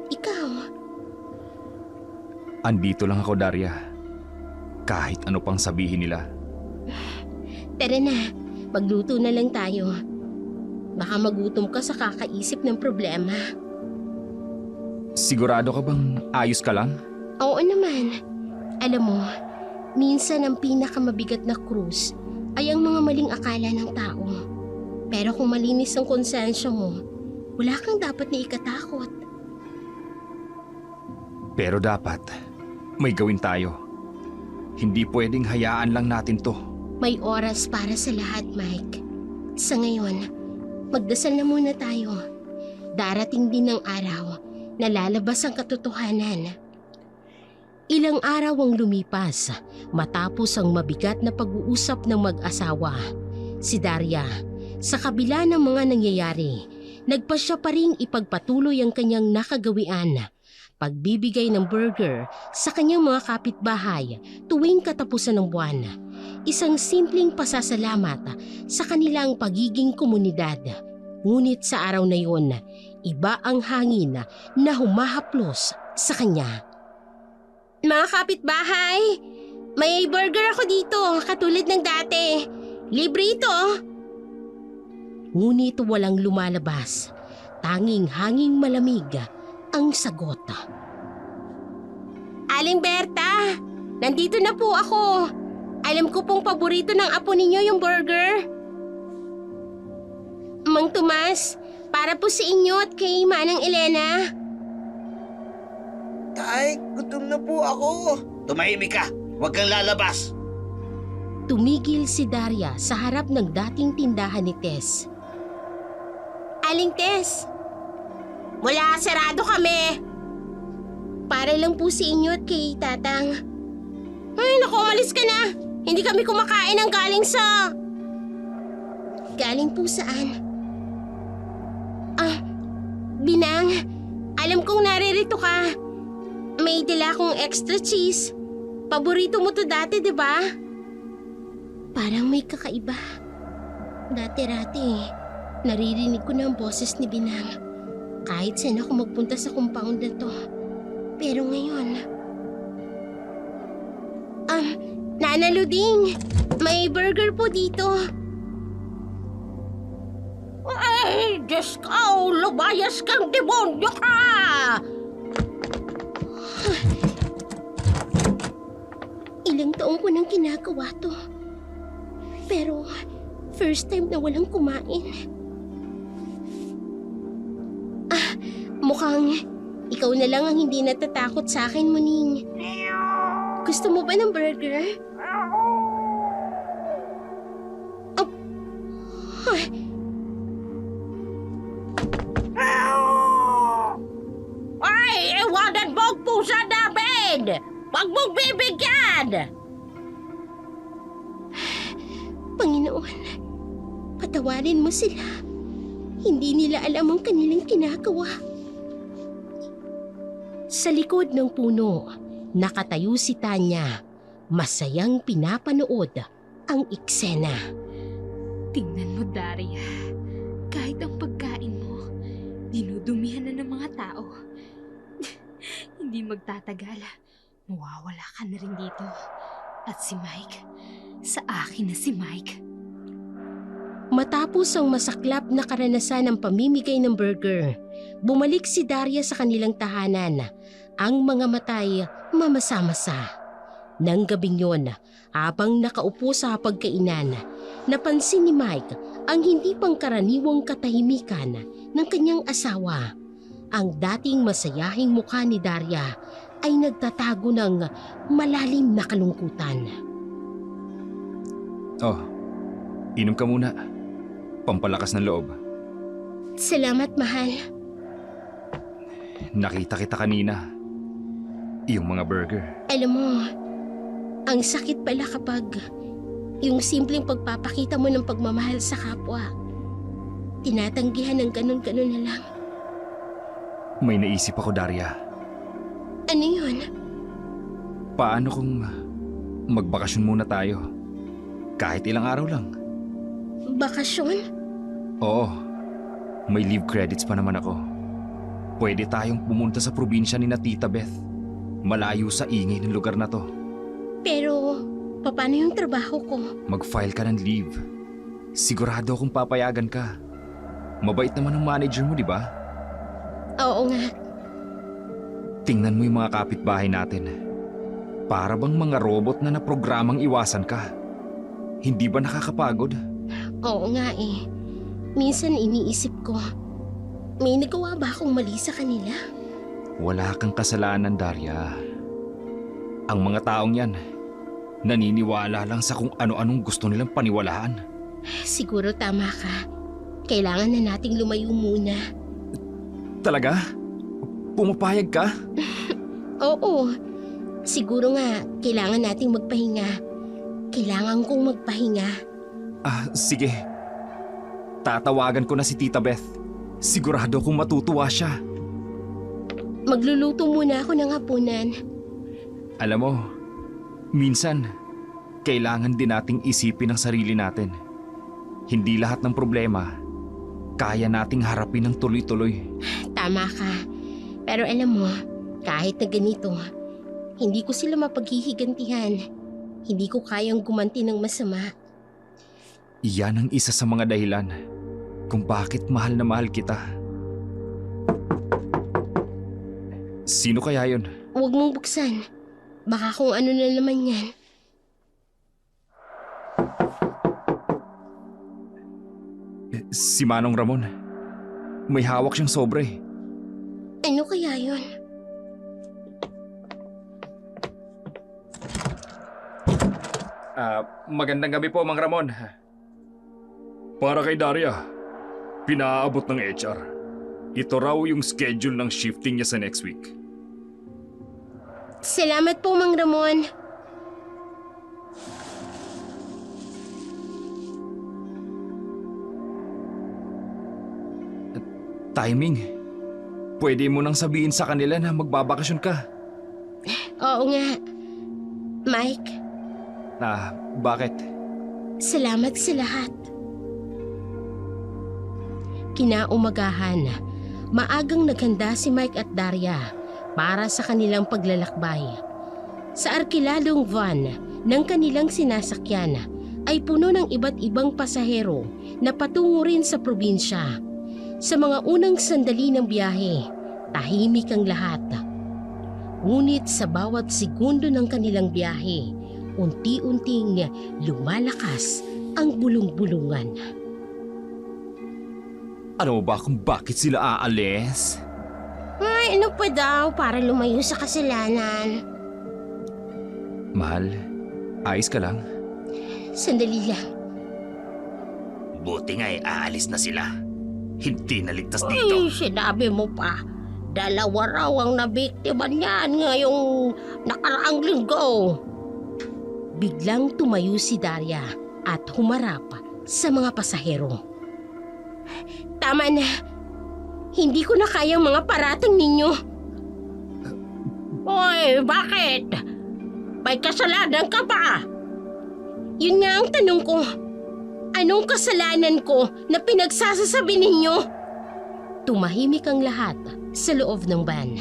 ikaw. Andito lang ako, Daria. Kahit ano pang sabihin nila. Tara na, magluto na lang tayo. Baka magutom ka sa kakaisip ng problema. Sigurado ka bang ayos ka lang? Oo naman. Alam mo, minsan ang pinakamabigat na krus ay ang mga maling akala ng tao. Pero kung malinis ang konsensya mo, wala kang dapat na ikatakot. Pero dapat, may gawin tayo. Hindi pwedeng hayaan lang natin to. May oras para sa lahat, Mike. Sa ngayon, magdasal na muna tayo. Darating din ang araw na lalabas ang katotohanan. Ilang araw ang lumipas matapos ang mabigat na pag-uusap ng mag-asawa. Si Daria, sa kabila ng mga nangyayari, nagpasya pa ring ipagpatuloy ang kanyang nakagawian. Pagbibigay ng burger sa kanyang mga kapitbahay tuwing katapusan ng buwan. Isang simpleng pasasalamat sa kanilang pagiging komunidad. Ngunit sa araw na yun, iba ang hangin na humahaplos sa kanya. Mga kapitbahay, may burger ako dito katulad ng dati. Libre ito. Ngunit walang lumalabas. Tanging hanging malamig ang sagot. Aling Berta, nandito na po ako. Alam ko pong paborito ng apo ninyo yung burger. Mang Tomas, para po sa inyo at kay Manang Elena. Tay, gutom na po ako. Tumahimik ka. Huwag kang lalabas. Tumigil si Daria sa harap ng dating tindahan ni Tess. Aling Tess, wala, sarado kami. Para lang po sa inyo at kay Tatang. Ay, naku, umalis ka na. Hindi kami kumakain ng galing sa... Galing po saan? Binang, alam kong naririto ka. May dala akong extra cheese. Paborito mo to dati, di ba? Parang may kakaiba. Dati-rati, naririnig ko na ang boses ni Binang. Kahit saan ako magpunta sa compound na to. Pero ngayon... Nana Luding, may burger po dito. Ay, Diyos ko! Lumayas kang demonyo ka! Ilang taong ko nang ginagawa to. Pero, first time na walang kumain. Mukhang ikaw na lang ang hindi natatakot sa akin, Muning. Gusto mo ba ng burger? Ay! Iwanan mo ang pusa namin! Huwag mong bibigyan! Panginoon, patawarin mo sila. Hindi nila alam ang kanilang ginagawa. Sa likod ng puno, nakatayo si Tanya. Masayang pinapanood ang eksena. Tingnan mo, Daria. Kahit ang pagkain mo, dinudumihan na ng mga tao. Hindi magtatagal. Mawawala ka na rin dito. At si Mike, sa akin na si Mike. Matapos ang masaklap na karanasan ng pamimigay ng burger, bumalik si Daria sa kanilang tahanan. Ang mga matay mamasa-masa. Nang gabing yon, habang nakaupo sa pagkainan, napansin ni Mike ang hindi pangkaraniwang katahimikan ng kanyang asawa. Ang dating masayahing mukha ni Daria ay nagtatago ng malalim na kalungkutan. Oh, inom ka muna. Pampalakas ng loob. Salamat, mahal. Nakita kita kanina. Yung mga burger. Alam mo, Ang sakit pala kapag yung simpleng pagpapakita mo ng pagmamahal sa kapwa, tinatanggihan ng ganun-ganun na lang. May naisip ako, Daria. Ano yun? Paano kung magbakasyon muna tayo? Kahit ilang araw lang. Bakasyon? Oo, may leave credits pa naman ako. Pwede tayong pumunta sa probinsya ni na Tita Beth. Malayo sa ingay ng lugar na to. Pero, paano yung trabaho ko? Mag-file ka ng leave. Sigurado akong papayagan ka. Mabait naman ang manager mo, di ba? Oo nga. Tingnan mo yung mga kapitbahay natin. Para bang mga robot na naprogramang iwasan ka. Hindi ba nakakapagod? Oo nga eh. Minsan iniisip ko, may nagawa ba akong mali sa kanila? Wala kang kasalanan, Daria. Ang mga taong yan, naniniwala lang sa kung ano-anong gusto nilang paniwalaan. Siguro tama ka. Kailangan na nating lumayo muna. Talaga? Pumapayag ka? Oo. Siguro nga, kailangan nating magpahinga. Kailangan kong magpahinga. Sige. Tatawagan ko na si Tita Beth. Sigurado kong matutuwa siya. Magluluto muna ako ng hapunan. Alam mo, minsan, kailangan din nating isipin ang sarili natin. Hindi lahat ng problema, kaya nating harapin ng tuloy-tuloy. Tama ka. Pero alam mo, kahit na ganito, hindi ko sila mapaghihigantihan. Hindi ko kayang gumanti ng masama. Iyan ang isa sa mga dahilan kung bakit mahal na mahal kita. Sino kaya yun? Huwag mong buksan. Baka kung ano na naman yan. Si Manong Ramon. May hawak siyang sobre. Ano kaya yun? Magandang gabi po, Mang Ramon. Para kay Daria, pinaabot ng HR. Ito raw yung schedule ng shifting niya sa next week. Salamat po, Mang Ramon. Timing. Pwede mo nang sabihin sa kanila na magbabakasyon ka. Oo nga. Mike, Bakit? salamat sa lahat. Kinaumagahan, maagang naghanda si Mike at Daria para sa kanilang paglalakbay. Sa arkiladong van ng kanilang sinasakyan ay puno ng iba't ibang pasahero na patungo rin sa probinsya. Sa mga unang sandali ng biyahe, tahimik ang lahat. Ngunit sa bawat segundo ng kanilang biyahe, unti-unting lumalakas ang bulong-bulungan. Ano ba kung bakit sila aalis? Ay, ano pa daw para lumayo sa kasalanan? Mahal, ayos ka lang? Sandali lang. Buti nga aalis na sila. Hindi naligtas Ay, sinabi mo pa. 2 raw ang nabiktima niyan ngayong nakaraang linggo. Biglang tumayo si Daria at humarap sa mga pasahero. Tama na. Hindi ko na kayang mga paratang ninyo. Hoy, bakit? May kasalanan ka pa? Yun nga ang tanong ko. Anong kasalanan ko na pinagsasasabi ninyo? Tumahimik ang lahat sa loob ng van.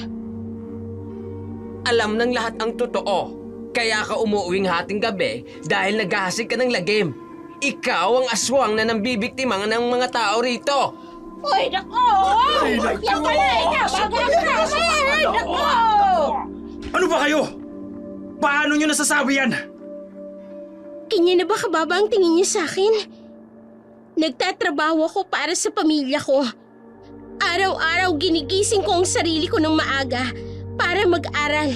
Alam ng lahat ang totoo. Kaya ka umuuwing hating gabi dahil naghahasik ka ng lagim. Ikaw ang aswang na nambibiktima ng mga tao rito. Uy, nako! Yan pala, inabagan namin! Nako! Ano ba kayo? Paano nyo nasasabi yan? Kanya na ba kababa ang tingin niyo sa akin? Nagtatrabaho ako para sa pamilya ko. Araw-araw ginigising ko ang sarili ko ng maaga para mag-aral.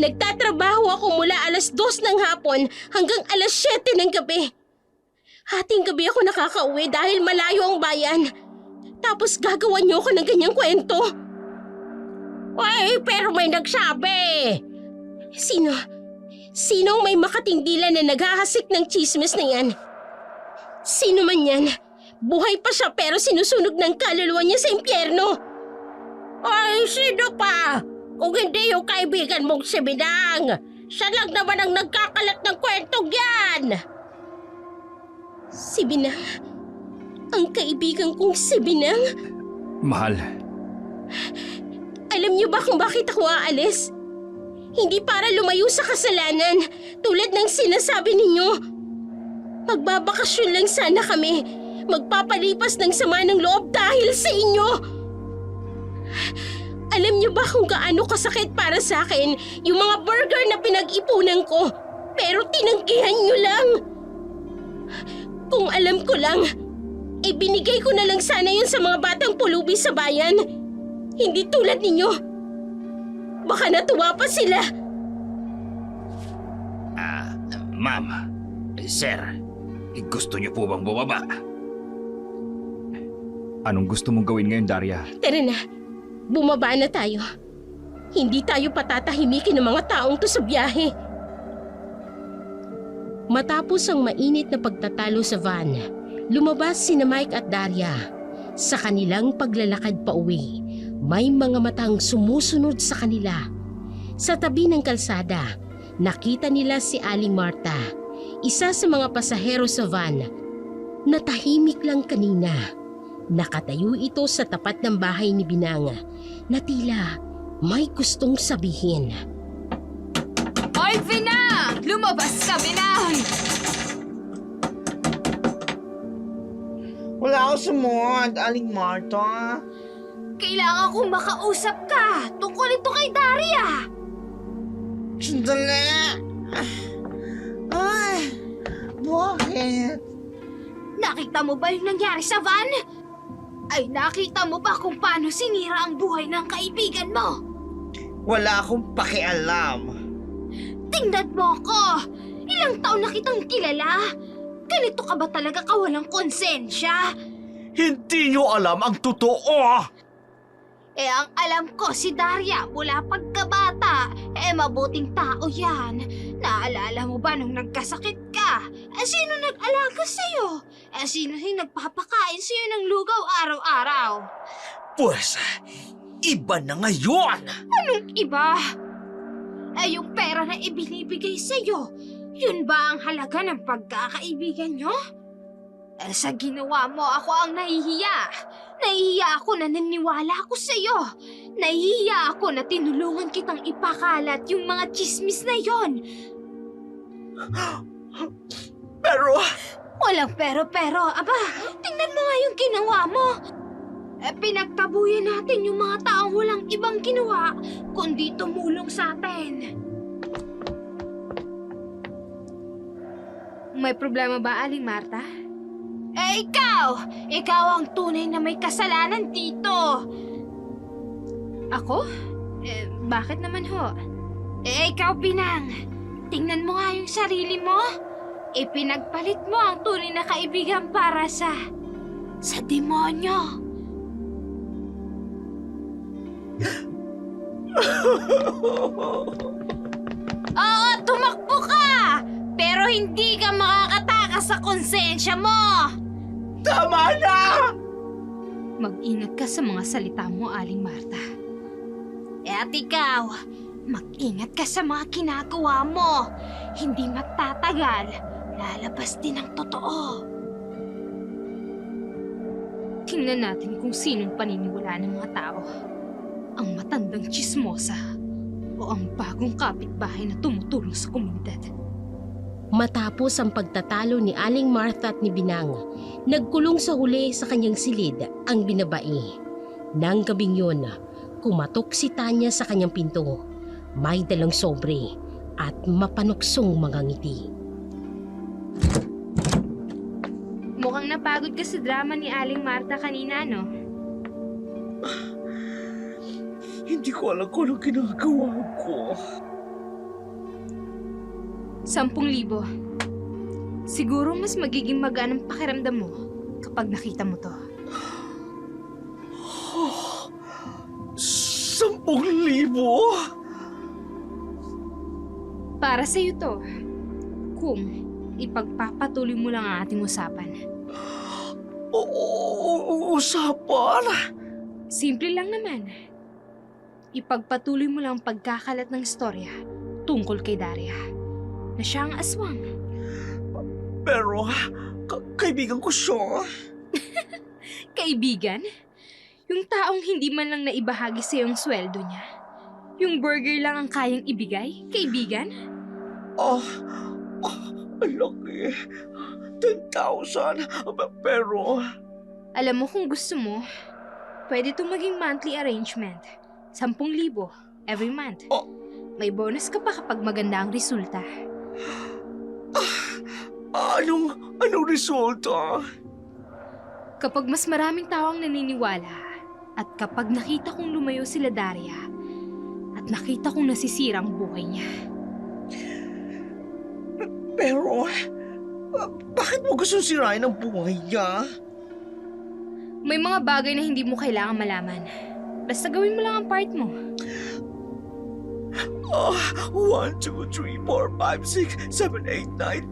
Nagtatrabaho ako mula 2:00 ng hapon hanggang 7:00 ng gabi. Hating gabi ako nakakauwi dahil malayo ang bayan. Tapos gagawan niyo ako ng ganyang kwento. Uy, pero may nagsabi. Sino? Sinong may makatingdilan na naghahasik ng chismis na yan? Sino man yan? Buhay pa siya pero sinusunog ng kaluluwa niya sa impyerno. Ay, sino pa? Kung hindi yung kaibigan mong si Binang, siya lang naman ang nagkakalat ng kwentong yan. Si Binang? Ang kaibigan kong si Binang? Mahal, Alam niyo ba kung bakit ako aalis? Hindi para lumayo sa kasalanan, tulad ng sinasabi ninyo. Magbabakasyon lang sana kami. Magpapalipas ng sama ng loob dahil sa inyo. Alam niyo ba kung gaano kasakit para sa akin yung mga burger na pinag-ipunan ko, pero tinanggihan niyo lang? Kung alam ko lang, binigay ko na lang sana yun sa mga batang pulubi sa bayan. Hindi tulad ninyo. Baka natuwa pa sila. Ma'am, sir, gusto niyo po bang bumaba? Anong gusto mong gawin ngayon, Daria? Tara na, bumaba na tayo. Hindi tayo patatahimikin ng mga taong to sa biyahe. Matapos ang mainit na pagtatalo sa van, lumabas sina Mike at Daria. Sa kanilang paglalakad pa uwi, may mga matang sumusunod sa kanila. Sa tabi ng kalsada, nakita nila si Aling Marta, isa sa mga pasahero sa van, na tahimik lang kanina. Nakatayo ito sa tapat ng bahay ni Binang na tila may gustong sabihin. Oy, Binang! Lumabas ka, Binang! Wala ako sumod, Aling Marta. Kailangan kong makausap ka tungkol ito kay Daria. Sandali. Ay, bakit? Nakita mo ba yung nangyari sa van? Ay, nakita mo ba kung paano sinira ang buhay ng kaibigan mo? Wala akong pakialam. Tingnan mo ako! Ilang taon na kitang kilala. Ganito ka ba talaga kawalang konsensya? Hindi niyo alam ang totoo. Ang alam ko si Daria mula pagkabata. Mabuting tao yan. Naalala mo ba nung nagkasakit ka? Sino nag-alaga sa'yo? Sino nagpapakain sa'yo ng lugaw araw-araw? Pues, iba na ngayon. Anong iba? Yung pera na ibinibigay sa'yo, yun ba ang halaga ng pagkakaibigan nyo? Sa ginawa mo, ako ang nahihiya. Nahihiya ako na naniwala ako sa'yo. Nahihiya ako na tinulungan kitang ipakalat yung mga chismis na yon. Pero, Walang pero. Aba, tingnan mo nga yung ginawa mo. Pinagtabuyan natin yung mga taong walang ibang ginawa kundi tumulong sa atin. May problema ba, Aling Marta? Ikaw! Ikaw ang tunay na may kasalanan dito! Ako? Bakit naman ho? Ikaw, Binang! Tingnan mo nga yung sarili mo! Ipinagpalit mo ang tunay na kaibigan para sa demonyo! Oo, tumakbo ka! Pero hindi ka makakatakas sa konsensya mo! tama na! Mag-ingat ka sa mga salita mo, Aling Marta. At ikaw, mag-ingat ka sa mga ginagawa mo. Hindi magtatagal, lalabas din ang totoo. Tingnan natin kung sinong paniniwala ng mga tao. Ang matandang tsismosa o ang bagong kapitbahay na tumutulong sa komunidad. Matapos ang pagtatalo ni Aling Martha at ni Binang, nagkulong sa huli sa kanyang silid ang binabae. Nang gabing yun, kumatok si Tanya sa kanyang pinto. May dalang sobre at mapanuksong mga ngiti. Mukhang napagod ka sa drama ni Aling Marta kanina, no? Hindi ko alam kung anong ginagawa ko. 10,000. Siguro mas magiging magaan ang pakiramdam mo kapag nakita mo to. 10,000? Para sa'yo to. Kung ipagpapatuloy mo lang ang ating usapan. Usapan? Simple lang naman. Ipagpatuloy mo lang ang pagkakalat ng istorya tungkol kay Daria. Na siya ang aswang. Pero, kaibigan ko siya. Kaibigan? Yung taong hindi man lang naibahagi sa yung sweldo niya. Yung burger lang ang kayang ibigay? Kaibigan? Ang laki. 10,000. Pero, Alam mo kung gusto mo, pwede itong maging monthly arrangement. 10,000 every month. Oh. May bonus ka pa kapag maganda ang resulta. anong resulta? Kapag mas maraming tao ang naniniwala, at kapag nakita kong lumayo sila Daria, at nakita kong nasisira ang buhay niya. Pero, bakit mo gusto sirain ang buhay niya? May mga bagay na hindi mo kailangan malaman. Basta gawin mo lang ang part mo. 1, 2, 3, 4, 5, 6, 7, 8, 9,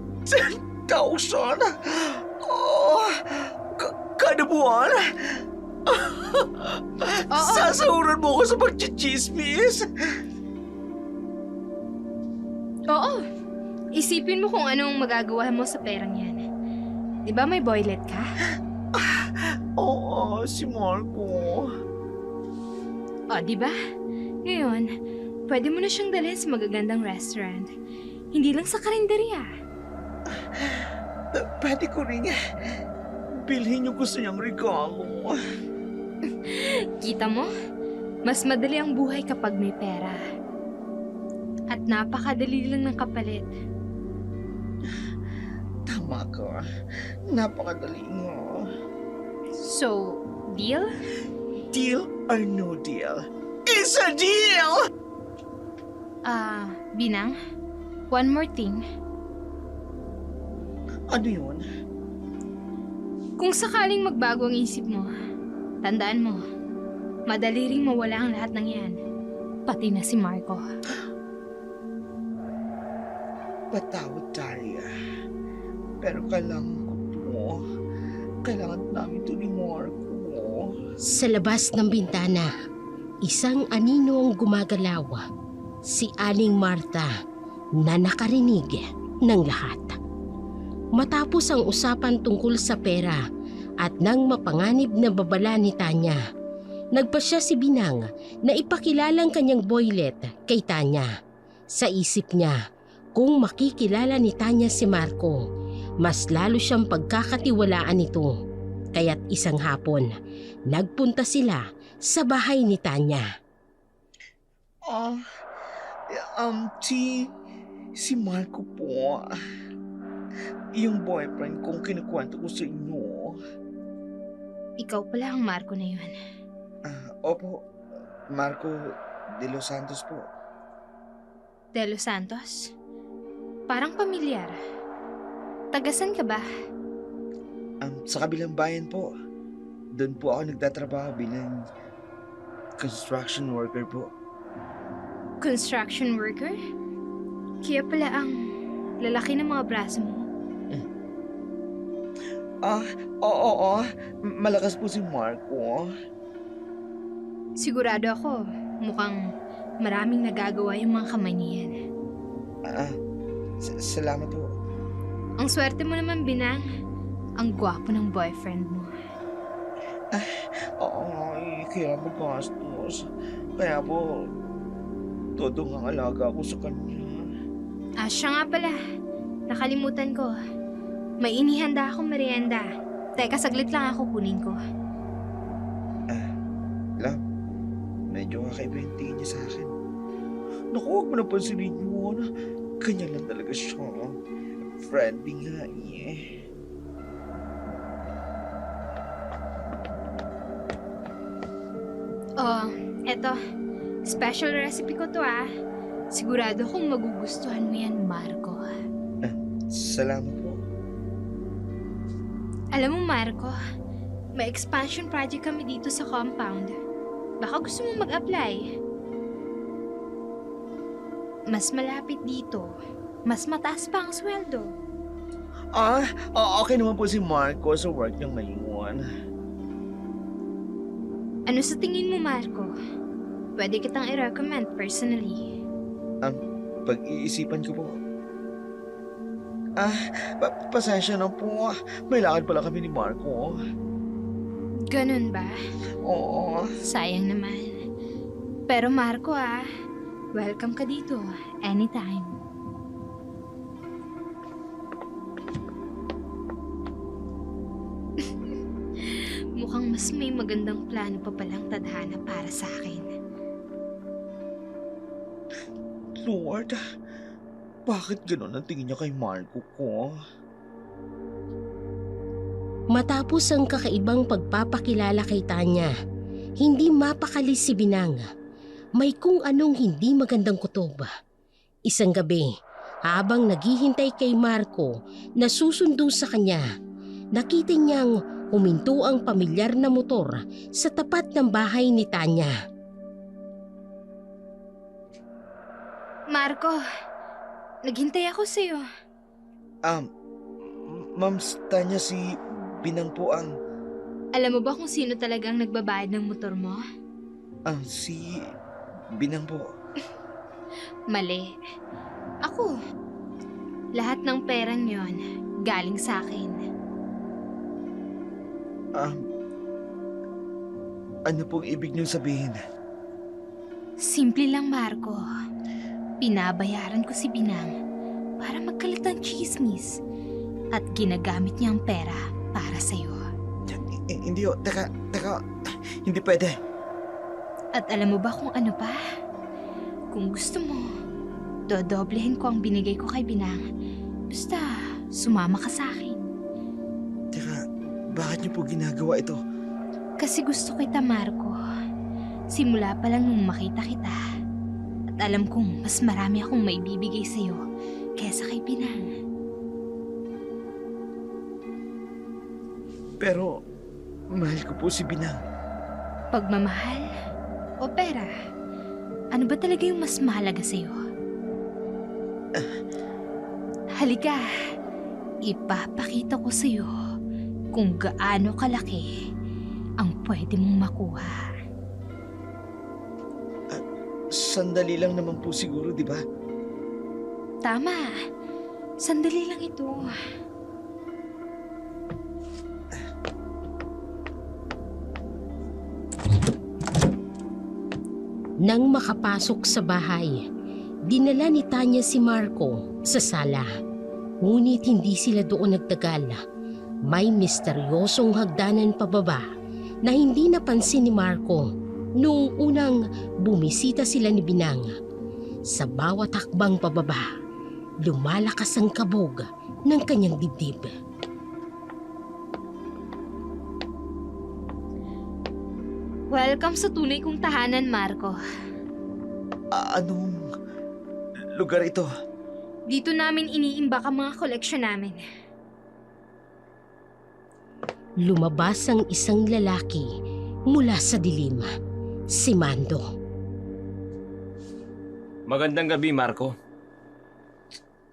10,000. Kada buwan? Oo. Sasahuran mo ko sa pagchichismis? Oo. Isipin mo kung anong magagawa mo sa perang yan. Di ba may boylet ka? Oo, si Marco. O, di ba? Ngayon, pwede mo na siyang dalhin sa magagandang restaurant. Hindi lang sa karinderya. Pwede ko rin bilhin yung gusto niyang regalo. Kita mo? Mas madali ang buhay kapag may pera. At napakadali lang ng kapalit. Tama ka. Napakadali nga. So, deal? Deal or no deal? It's a deal! Binang, one more thing. Ano yun? Kung sakaling magbago ang isip mo, tandaan mo, madali ring mawala ang lahat ng yan. Pati na si Marco. Patawad, Daria. Pero kailangan namin ito ni Marco. Sa labas ng bintana, isang anino ang gumagalaw. Si Aling Marta na nakarinig ng lahat. Matapos ang usapan tungkol sa pera at nang mapanganib na babala ni Tanya, nagpasya si Binang na ipakilalang kanyang boylet kay Tanya. Sa isip niya, kung makikilala ni Tanya si Marco, mas lalo siyang pagkakatiwalaan nito. Kaya't isang hapon, nagpunta sila sa bahay ni Tanya. Si Marco po. Yung boyfriend kong kinukwento ko sa inyo. Ikaw pala ang Marco na yun. Opo, Marco de los Santos po. De Los Santos? Parang pamilyar. Tagasan ka ba? Sa kabilang bayan po. Doon po ako nagtatrabaho bilang construction worker po. Construction worker? Kaya pala ang lalaki ng mga braso mo. Oo. Malakas po si Marco. Sigurado ako, mukhang maraming nagagawa yung mga kamay niyan. Salamat po. Ang swerte mo naman, Binang. Ang gwapo ng boyfriend mo. Kaya magastos. Kaya po, todo ang alaga ko sa kanya. Siya nga pala. Nakalimutan ko. May inihanda akong merienda. Teka, saglit lang ako kunin ko. Love, medyo kakaiba yung tingin niya sa akin. Naku, huwag mo napansinin yun. Ganyan lang talaga siya. Friendly nga eh. Oh, eto. Special recipe ko to Sigurado kong magugustuhan mo yan, Marco. Salamat po. Alam mo, Marco, may expansion project kami dito sa compound. Baka gusto mo mag-apply. Mas malapit dito. Mas mataas pa ang sweldo. Okay naman po si Marco sa work niya ngayon. Ano sa tingin mo, Marco? Pwede kitang i-recommend personally. Pag-iisipan ko po. Pasensya na po. May lakad pala kami ni Marco. Ganun ba? Oo. Sayang naman. Pero Marco welcome ka dito. Anytime. Mukhang mas may magandang plano pa palang tadhana para sa akin. Lord, bakit gano'n ang tingin niya kay Marco ko? Matapos ang kakaibang pagpapakilala kay Tanya, hindi mapakali si Binang. May kung anong hindi magandang kutob. Isang gabi, habang naghihintay kay Marco na susundo sa kanya, nakita niyang huminto ang pamilyar na motor sa tapat ng bahay ni Tanya. Marco, naghintay ako sa'yo. Ma'am Tanya, si Binang po ang... Alam mo ba kung sino talagang nagbabayad ng motor mo? Si Binang po. Mali. Ako. Lahat ng perang yon galing sa akin. Ano pong ibig niyong sabihin? Simple lang, Marco. Pinabayaran ko si Binang para magkalat ng chismis at ginagamit niya ang pera para sa'yo. Hindi o. Teka. Hindi pwede. At alam mo ba kung ano pa? Kung gusto mo, dodoblehin ko ang binigay ko kay Binang. Basta, sumama ka sa akin. Teka, bakit niyo po ginagawa ito? Kasi gusto kita, Marco. Simula pa lang nung makita kita. At alam kong mas marami akong maibibigay sa'yo kesa kay Binang. Pero, mahal ko po si Binang. Pagmamahal o pera? Ano ba talaga yung mas mahalaga sa'yo? Halika, ipapakita ko sa'yo kung gaano kalaki ang pwede mong makuha. Sandali lang naman po siguro, di ba? Tama, sandali lang ito. Nang makapasok sa bahay, dinala ni Tanya si Marco sa sala. Ngunit hindi sila doon nagtagal. May misteryosong hagdanan pababa na hindi napansin ni Marco noong unang bumisita sila ni Binang. Sa bawat hakbang pababa, lumalakas ang kabog ng kanyang dibdib. Welcome sa tunay kong tahanan, Marco. Anong lugar ito? Dito namin iniimbak ang mga koleksyon namin. Lumabas ang isang lalaki mula sa dilim, si Mando. Magandang gabi, Marco.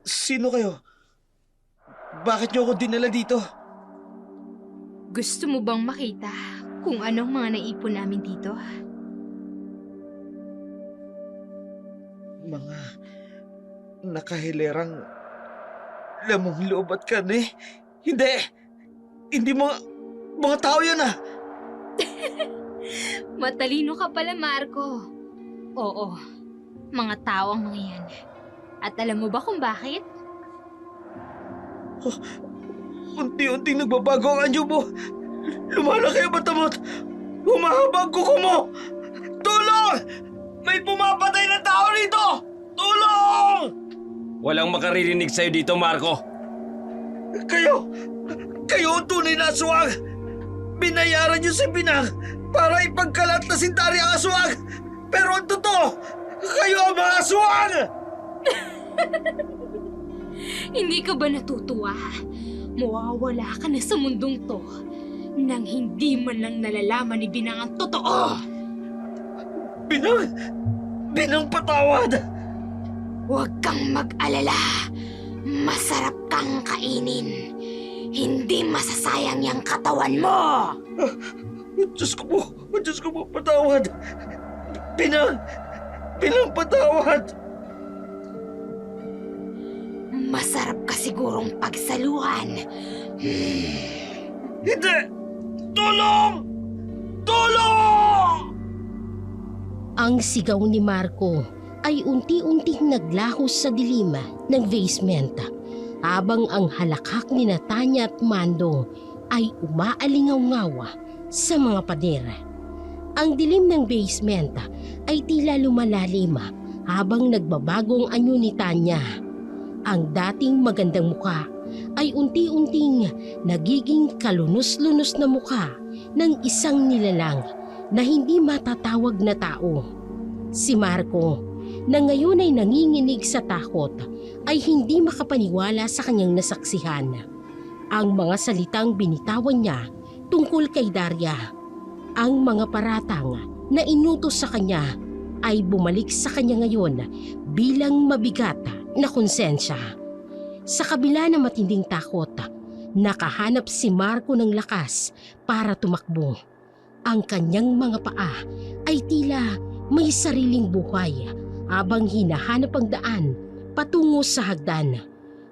Sino kayo? Bakit niyo ako dinala dito? Gusto mo bang makita kung anong mga naipon namin dito? Mga nakahilerang lamang loob at karne. Hindi mga tao yan Matalino ka pala, Marco. Oo, mga tao ang mga yan. At alam mo ba kung bakit? Unti-unting nagbabago ang anyo mo. Lumalaki ang mata mo. Humahaba ang kuko mo. Tulong! May pumapatay na tao rito! Tulong! Walang makaririnig sa'yo dito, Marco. Kayo ang tunay na aswang! Binayaran niyo si Binang para ipagkalat na si Dari ang aswang! Pero ang totoo, kayo ang mga aswang! Hindi ka ba natutuwa? Mawawala ka na sa mundong to nang hindi man lang nalalaman ni Binang ang totoo! Binang patawad! Huwag kang mag-alala. Masarap kang kainin. Hindi masasayang yung katawan mo. Diyos ko po, patawad. Pinang patawad. Masarap ka sigurong pagsaluhan. Hindi! Tulong! Tulong! Ang sigaw ni Marco ay unti-unting naglahos sa dilim ng basement habang ang halakhak ni Tanya at Mando ay umaalingaw-ngaw sa mga pader. Ang dilim ng basement ay tila lumalalim habang nagbabagong anyo ni Tanya. Ang dating magandang mukha ay unti-unting nagiging kalunos-lunos na mukha ng isang nilalang na hindi matatawag na tao. Si Marco, na ngayon ay nanginginig sa takot, ay hindi makapaniwala sa kanyang nasaksihan. Ang mga salitang binitawan niya tungkol kay Daria, ang mga paratang na inutos sa kanya ay bumalik sa kanya ngayon bilang mabigat na konsensya. Sa kabila ng matinding takot, nakahanap si Marco ng lakas para tumakbo. Ang kanyang mga paa ay tila may sariling buhay habang hinahanap ang daan patungo sa hagdan.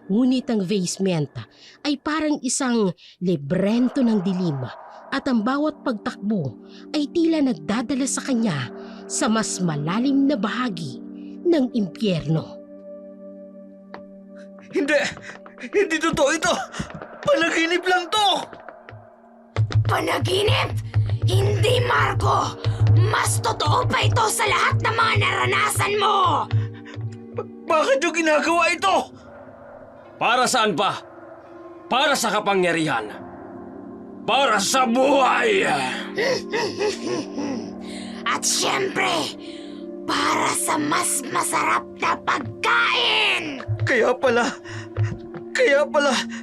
Ngunit ang basement ay parang isang librento ng dilim at ang bawat pagtakbo ay tila nagdadala sa kanya sa mas malalim na bahagi ng impyerno. Hindi totoo ito! Panaginip lang to! Panaginip? Hindi, Marco! Mas totoo pa ito sa lahat ng mga naranasan mo! Bakit yung ginagawa ito? Para saan pa? Para sa kapangyarihan. Para sa buhay. At syempre, para sa mas masarap na pagkain! Kaya pala,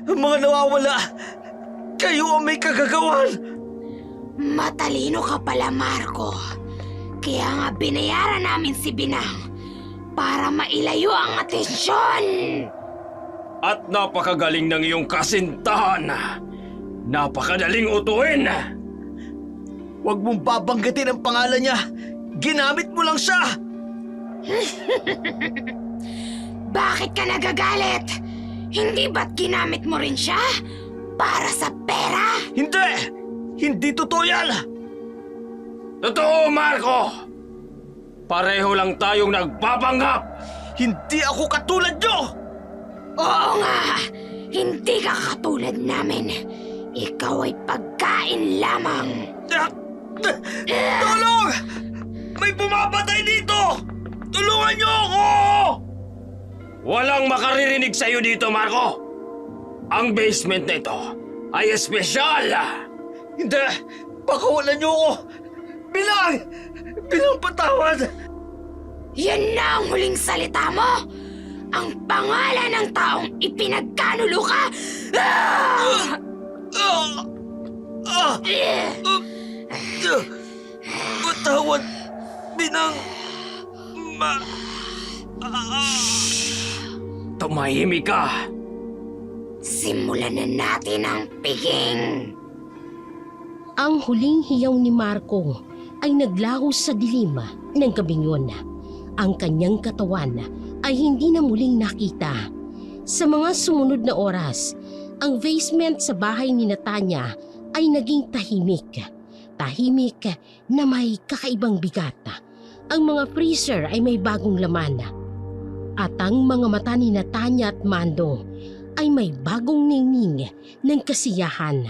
ang mga nawawala, kayo ang may kagagawan. Matalino ka pala, Marco. Kaya nga binayaran namin si Binang para mailayo ang atensyon. At napakagaling ng iyong kasintahan. Napakadaling utuin. Huwag mong babanggitin ang pangalan niya. Ginamit mo lang siya. Bakit ka nagagalit? Hindi ba't ginamit mo rin siya? Para sa pera? Hindi! Hindi totoo yan! Totoo, Marco! Pareho lang tayong nagpapanggap. Hindi ako katulad nyo! Oo nga! Hindi ka katulad namin. Ikaw ay pagkain lamang. Tulong! May pumapatay dito! Tulungan niyo ako! Walang makaririnig sa'yo dito, Marco. Ang basement na ito ay espesyal. Hindi! Pakawalan niyo ako! Bilang patawad! Yan na ang huling salita mo? Ang pangalan ng taong ipinagkanulo ka? Patawad! Binang... Tumahimik ka. Simulan na natin ang piging. Ang huling hiyaw ni Marco ay naglaho sa dilim ng gabing yun. Ang kanyang katawan ay hindi na muling nakita. Sa mga sumunod na oras, ang basement sa bahay ni Tanya ay naging tahimik. Tahimik na may kakaibang bigat. Ang mga freezer ay may bagong laman. At ang mga mata ni Tanya at Mando ay may bagong ningning ng kasiyahan.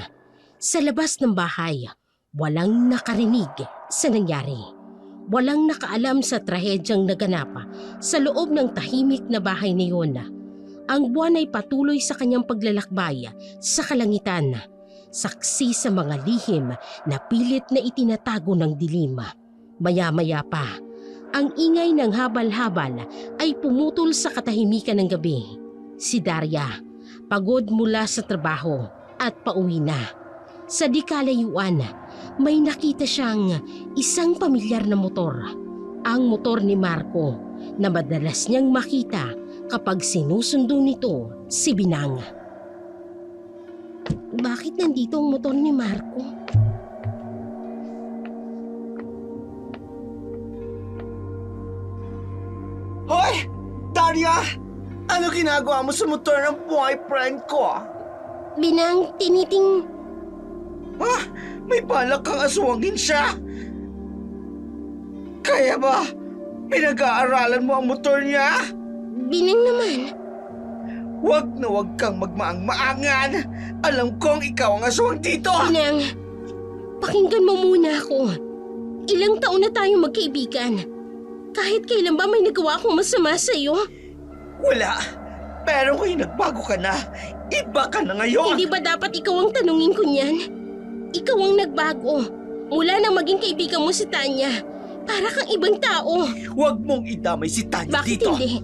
Sa labas ng bahay, walang nakarinig sa nangyari. Walang nakaalam sa trahedyang naganap sa loob ng tahimik na bahay na iyon. Ang buwan ay patuloy sa kanyang paglalakbay sa kalangitan, saksi sa mga lihim na pilit na itinatago ng dilim. Maya-maya pa, ang ingay ng habal-habal ay pumutol sa katahimikan ng gabi. Si Daria, pagod mula sa trabaho at pauwi na. Sa di kalayuan, may nakita siyang isang pamilyar na motor. Ang motor ni Marco na madalas niyang makita kapag sinusundo nito si Binang. Bakit nandito ang motor ni Marco? Hoy! Daria! Ano ginagawa mo sa motor ng boyfriend ko? Binang, tiniting... Ha? May balak kang aswangin siya? Kaya ba pinag-aaralan mo ang motor niya? Binang naman. Huwag na huwag kang magmaang-maangan. Alam kong ikaw ang aswang dito. Binang, pakinggan mo muna ako. Ilang taon na tayo magkaibigan. Kahit kailan ba may nagawa akong masama sa'yo? Wala. Pero kung nagbago ka na, iba ka na ngayon. Hindi ba dapat ikaw ang tanungin ko niyan? Ikaw ang nagbago. Mula nang maging kaibigan mo si Tanya. Para kang ibang tao. Huwag mong idamay si Tanya Bakit dito. hindi?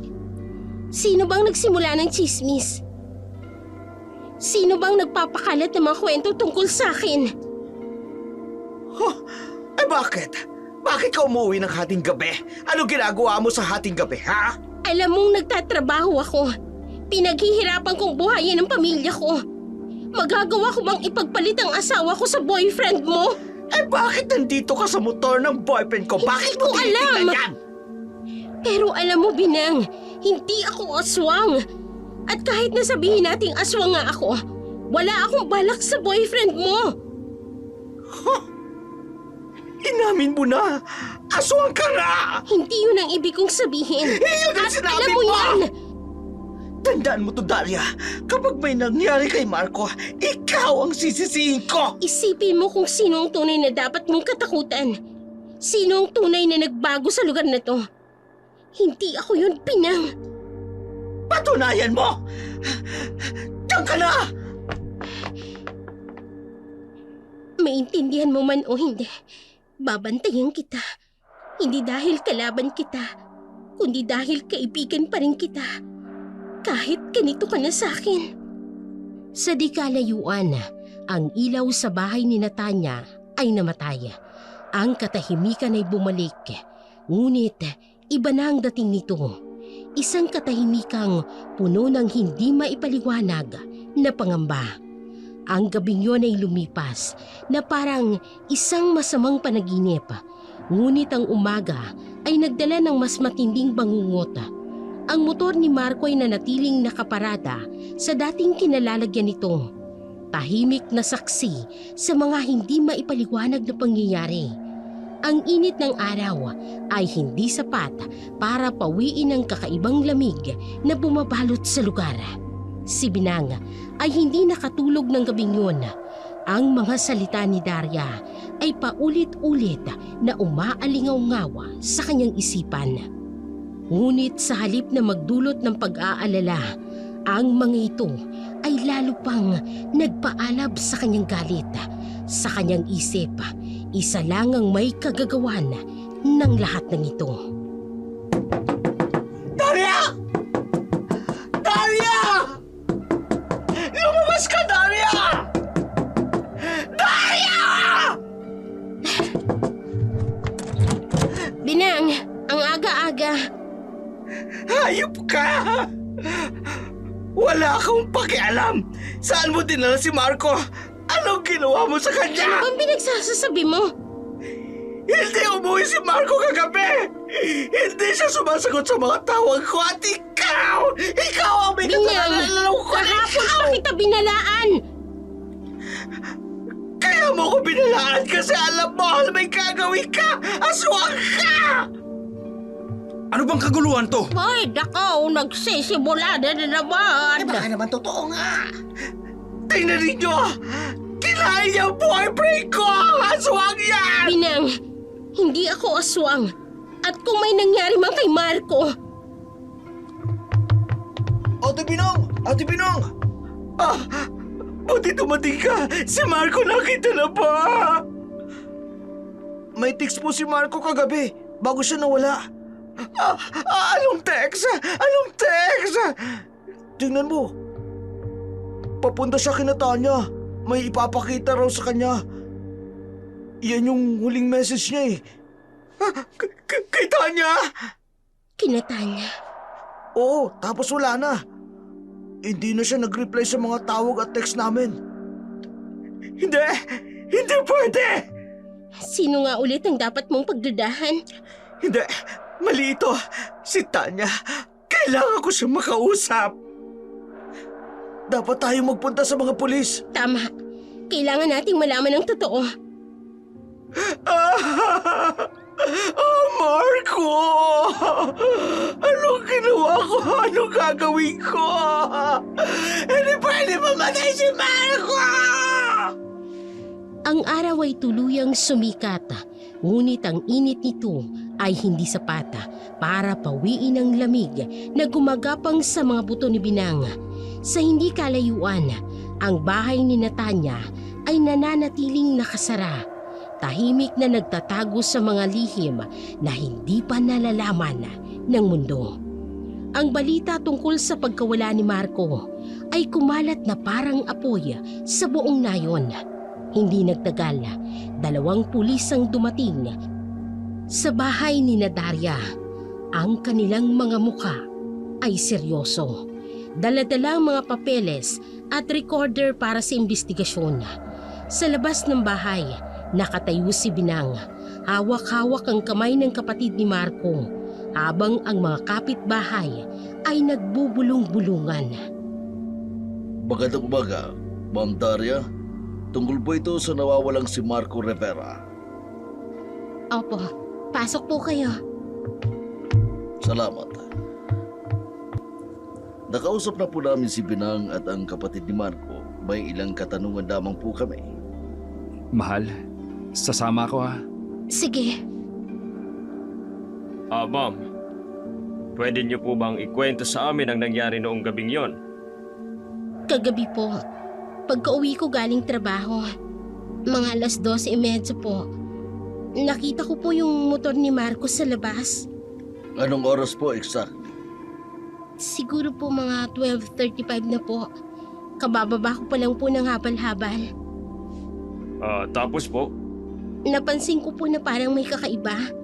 Sino bang nagsimula ng chismis? Sino bang nagpapakalat ng mga kwento tungkol sa akin? Eh bakit? Bakit ka umuwi ng hating gabi? Ano ginagawa mo sa hating gabi, ha? Alam mong nagtatrabaho ako. Pinaghihirapan kong buhayin ang pamilya ko. Magagawa ko bang ipagpalit ang asawa ko sa boyfriend mo? Eh bakit nandito ka sa motor ng boyfriend ko? Bakit Hindi mo ko tinitingnan alam. yan? Pero alam mo, Binang, hindi ako aswang. At kahit na sabihin nating aswang nga ako, wala akong balak sa boyfriend mo. Inamin mo na! Aswang ka na! Hindi yun ang ibig kong sabihin. Yun ang At sinabi alam mo mo! yan! Tandaan mo to, Daria. Kapag may nangyari kay Marco, ikaw ang sisisihin ko! Isipin mo kung sino ang tunay na dapat mong katakutan. Sino ang tunay na nagbago sa lugar na to. Hindi ako yun, Binang. Patunayan mo! Diyan ka na! Maintindihan mo man o hindi, babantayan kita. Hindi dahil kalaban kita, kundi dahil kaibigan pa rin kita. Kahit ganito ka na sa akin. Sa di kalayuan, ang ilaw sa bahay ni Tanya ay namatay. Ang katahimikan ay bumalik. Ngunit iba na ang dating nito. Isang katahimikang puno ng hindi maipaliwanag na pangamba. Ang gabing yun ay lumipas na parang isang masamang panaginip. Ngunit ang umaga ay nagdala ng mas matinding bangungot. Ang motor ni Marco ay nanatiling nakaparada sa dating kinalalagyan nito. Tahimik na saksi sa mga hindi maipaliwanag na pangyayari. Ang init ng araw ay hindi sapat para pawiin ang kakaibang lamig na bumabalot sa lugar. Si Binang ay hindi nakatulog ng gabing yun. Ang mga salita ni Daria ay paulit-ulit na umaalingaw-ngaw sa kanyang isipan. Ngunit sa halip na magdulot ng pag-aalala, ang mga ito ay lalo pang nagpaalab sa kanyang galit. Sa kanyang isip, isa lang ang may kagagawan ng lahat ng ito. Daria! Daria! Lumabas ka, Daria! Daria! Binang, ang aga-aga. Hayop ka! Wala akong pakialam! Saan mo dinala si Marco? Anong ginawa mo sa kanya? Ano bang pinagsasasabi mo? Hindi umuwi si Marco kagabi! Hindi siya sumasagot sa mga tawag ko at ikaw ang may Binang, kasalanan ko! kahapon pa kita binalaan. Kaya mo ko binalaan kasi alam mo may gagawin ka! Aswang ka! Ano bang kaguluhan to? Hoy, dakaw, nagsisimula na naman. Baka naman totoo nga! Tingnan ninyo! Kinain niya ang boyfriend ko! Aswang yan! Binang, hindi ako aswang. At kung may nangyari man kay Marco, Ate Binong! Ate Binong! Ah! Buti dumating ka! Si Marco nakita na ba? May text po si Marco kagabi bago siya nawala. Anong text? Anong text? Tingnan mo. Papunta siya kina Tanya. May ipapakita raw sa kanya. Yan yung huling message niya eh. Kay Tanya? Kinatanya. Oo, tapos wala na. Hindi na siya nag-reply sa mga tawag at text namin. Hindi! Hindi pwede! Sino nga ulit ang dapat mong pagdudahan? Hindi! Mali ito! Si Tanya! Kailangan ko siyang makausap! Dapat tayo magpunta sa mga pulis! Tama. Kailangan nating malaman ang totoo. Marco! Anong ginawa ko? Anong gagawin ko? Hindi pwede mamatay si Marco! Ang araw ay tuluyang sumikat, ngunit ang init nito ay hindi sapat para pawiin ang lamig na gumagapang sa mga buto ni Binang. Sa hindi kalayuan, ang bahay ni Natanya ay nananatiling nakasara. Tahimik na nagtatago sa mga lihim na hindi pa nalalaman ng mundo. Ang balita tungkol sa pagkawala ni Marco ay kumalat na parang apoy sa buong nayon. Hindi nagtagal, 2 pulis ang dumating sa bahay ni Daria. Ang kanilang mga mukha ay seryoso. Dala-dala ang mga papeles at recorder para sa investigasyon. Sa labas ng bahay, nakatayo si Binang. Hawak-hawak ang kamay ng kapatid ni Marco, habang ang mga kapitbahay ay nagbubulong-bulungan. Magandang umaga, Ma'am Daria. Tungkol po ito sa nawawalang si Marco Rivera. Opo, pasok po kayo. Salamat. Nakausap na po namin si Binang at ang kapatid ni Marco. May ilang katanungan lamang po kami. Mahal, sasama ko ha. Sige. Ma'am, pwede niyo po bang ikwento sa amin ang nangyari noong gabing yon? Kagabi po, pagka-uwi ko galing trabaho, mga 12:30 po, nakita ko po yung motor ni Marco sa labas. Anong oras po exact? Siguro po mga 12:35 na po. Kabababa ko pa lang po ng habal-habal. Tapos po? Napansin ko po na parang may kakaiba.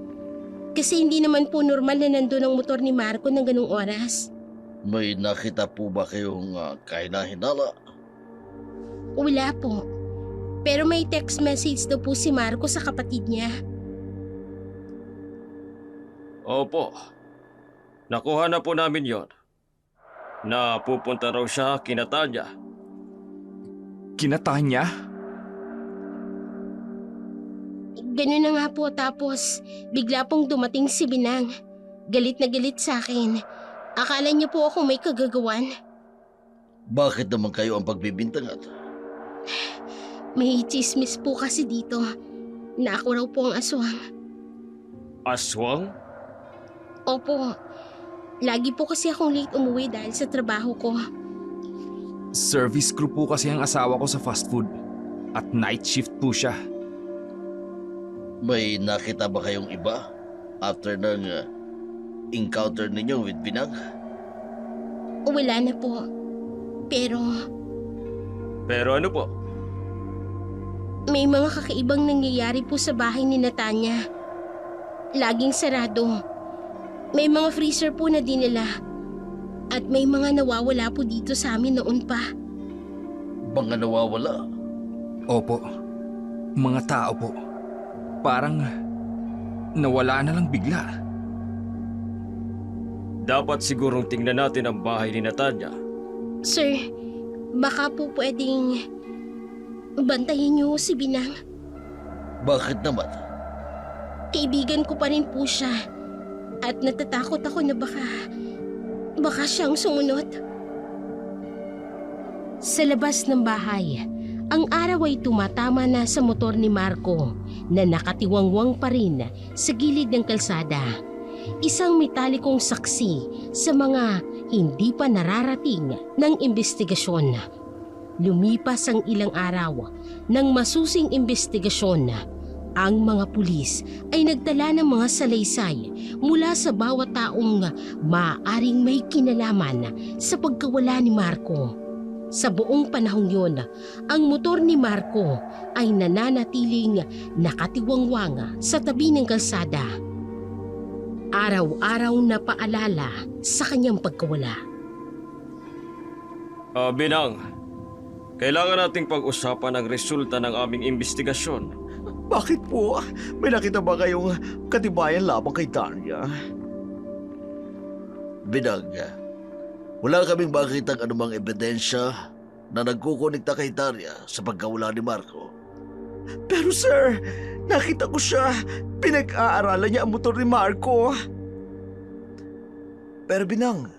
Kasi hindi naman po normal na nandun ang motor ni Marco ng ganung oras. May nakita po ba kayong kahinahinala? Wala po. Pero may text message daw po si Marco sa kapatid niya. Opo. Nakuha na po namin yon. Na pupunta raw siya kina Tanya. Kinatanya? Ganun na nga po, tapos bigla pong dumating si Binang. Galit na galit sa akin. Akala niya po ako may kagagawan. Bakit naman kayo ang pagbibintangan? May chismis po kasi dito na ako raw po ang aswang. Aswang? Opo, lagi po kasi akong late umuwi dahil sa trabaho ko. Service crew po kasi ang asawa ko sa fast food. At night shift po siya. May nakita ba kayong iba after ng encounter ninyo with Binang? Wala na po. Pero Pero ano po? may mga kakaibang nangyayari po sa bahay ni Natanya. Laging sarado. May mga freezer po na dinala. At may mga nawawala po dito sa amin noon pa. Mga nawawala? Opo, mga tao po. Parang nawala na lang bigla. Dapat sigurong tingnan natin ang bahay ni Natanya. Sir, baka po pwedeng bantayan niyo si Binang. Bakit naman? Kaibigan ko pa rin po siya. At natatakot ako na baka siyang sumunod. Sa labas ng bahay, ang araw ay tumatama na sa motor ni Marco na nakatiwangwang pa rin sa gilid ng kalsada. Isang metalikong saksi sa mga hindi pa nararating ng investigasyon. Lumipas ang ilang araw ng masusing investigasyon. Ang mga pulis ay nagdala ng mga salaysay mula sa bawat taong maaaring may kinalaman sa pagkawala ni Marco. Sa buong panahong yun, ang motor ni Marco ay nananatiling nakatiwangwang sa tabi ng kalsada. Araw-araw na paalala sa kanyang pagkawala. Binang, kailangan nating pag-usapan ang resulta ng aming investigasyon. Bakit po? May nakita ba kayong katibayan labang kay Daria? Binang, wala kaming makitang anumang ebidensya na nagkukonekta kay Daria sa pagkawala ni Marco. Pero sir, nakita ko siya. Pinag-aaralan niya ang motor ni Marco. Pero Binang,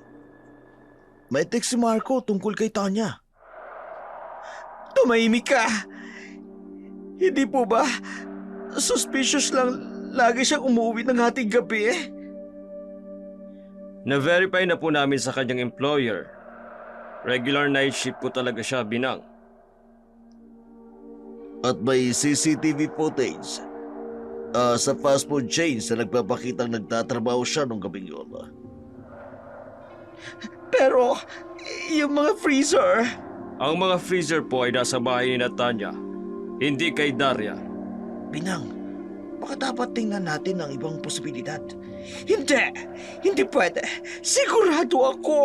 may text si Marco tungkol kay Tanya. Tumahimik ka! Hindi po ba suspicious lang lagi siyang umuwi ng hating gabi? Na-verify na po namin sa kanyang employer. Regular night shift po talaga siya, Binang. At may CCTV footage sa fast food chains na nagpapakitang nagtatrabaho siya nung gabing yun. Pero, yung mga freezer... Ang mga freezer po ay nasa bahay ni Tanya, hindi kay Daria. Binang, baka dapat tingnan natin ang ibang posibilidad. Hindi! Hindi pwede! Sigurado ako!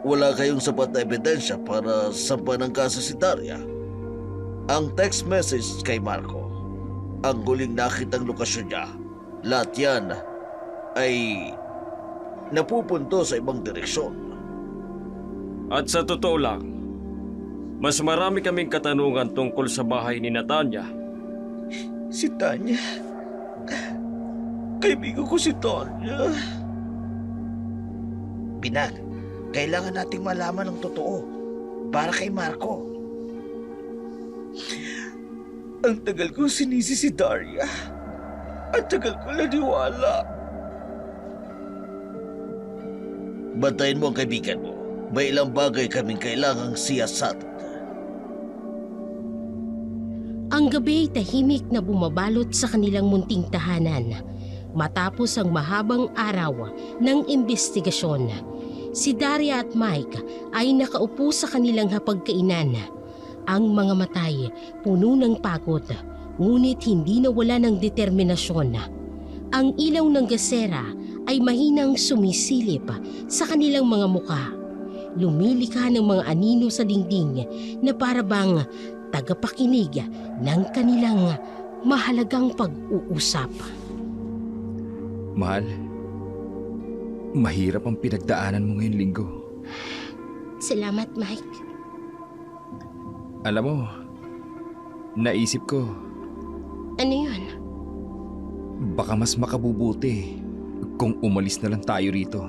Wala kayong sapat na ebidensya para sampan ng kaso si Daria. Ang text message kay Marco, ang huling nakitang lokasyon niya, lahat yan ay napupunto sa ibang direksyon. At sa totoo lang, mas marami kaming katanungan tungkol sa bahay ni Tanya. Si Tanya... Kaibigan ko si Tanya. Binang, kailangan nating malaman ang totoo para kay Marco. Ang tagal kong sinisi si Daria. Ang tagal ko naniwala. Bantayin mo ang kaibigan mo. May ilang bagay kaming kailangang siyasat. Ang gabi ay tahimik na bumabalot sa kanilang munting tahanan. Matapos ang mahabang araw ng investigasyon, si Daria at Mike ay nakaupo sa kanilang hapagkainan. Ang mga matay puno ng pagod, ngunit hindi nawala ng determinasyon. Ang ilaw ng gasera ay mahinang sumisilip sa kanilang mga mukha. Lumilikha ng mga anino sa dingding na parabang tagapakinig ng kanilang mahalagang pag-uusap. Mahal, mahirap ang pinagdaanan mo ngayong linggo. Salamat, Mike. Alam mo, naisip ko, Ano yun? baka mas makabubuti kung umalis na lang tayo rito.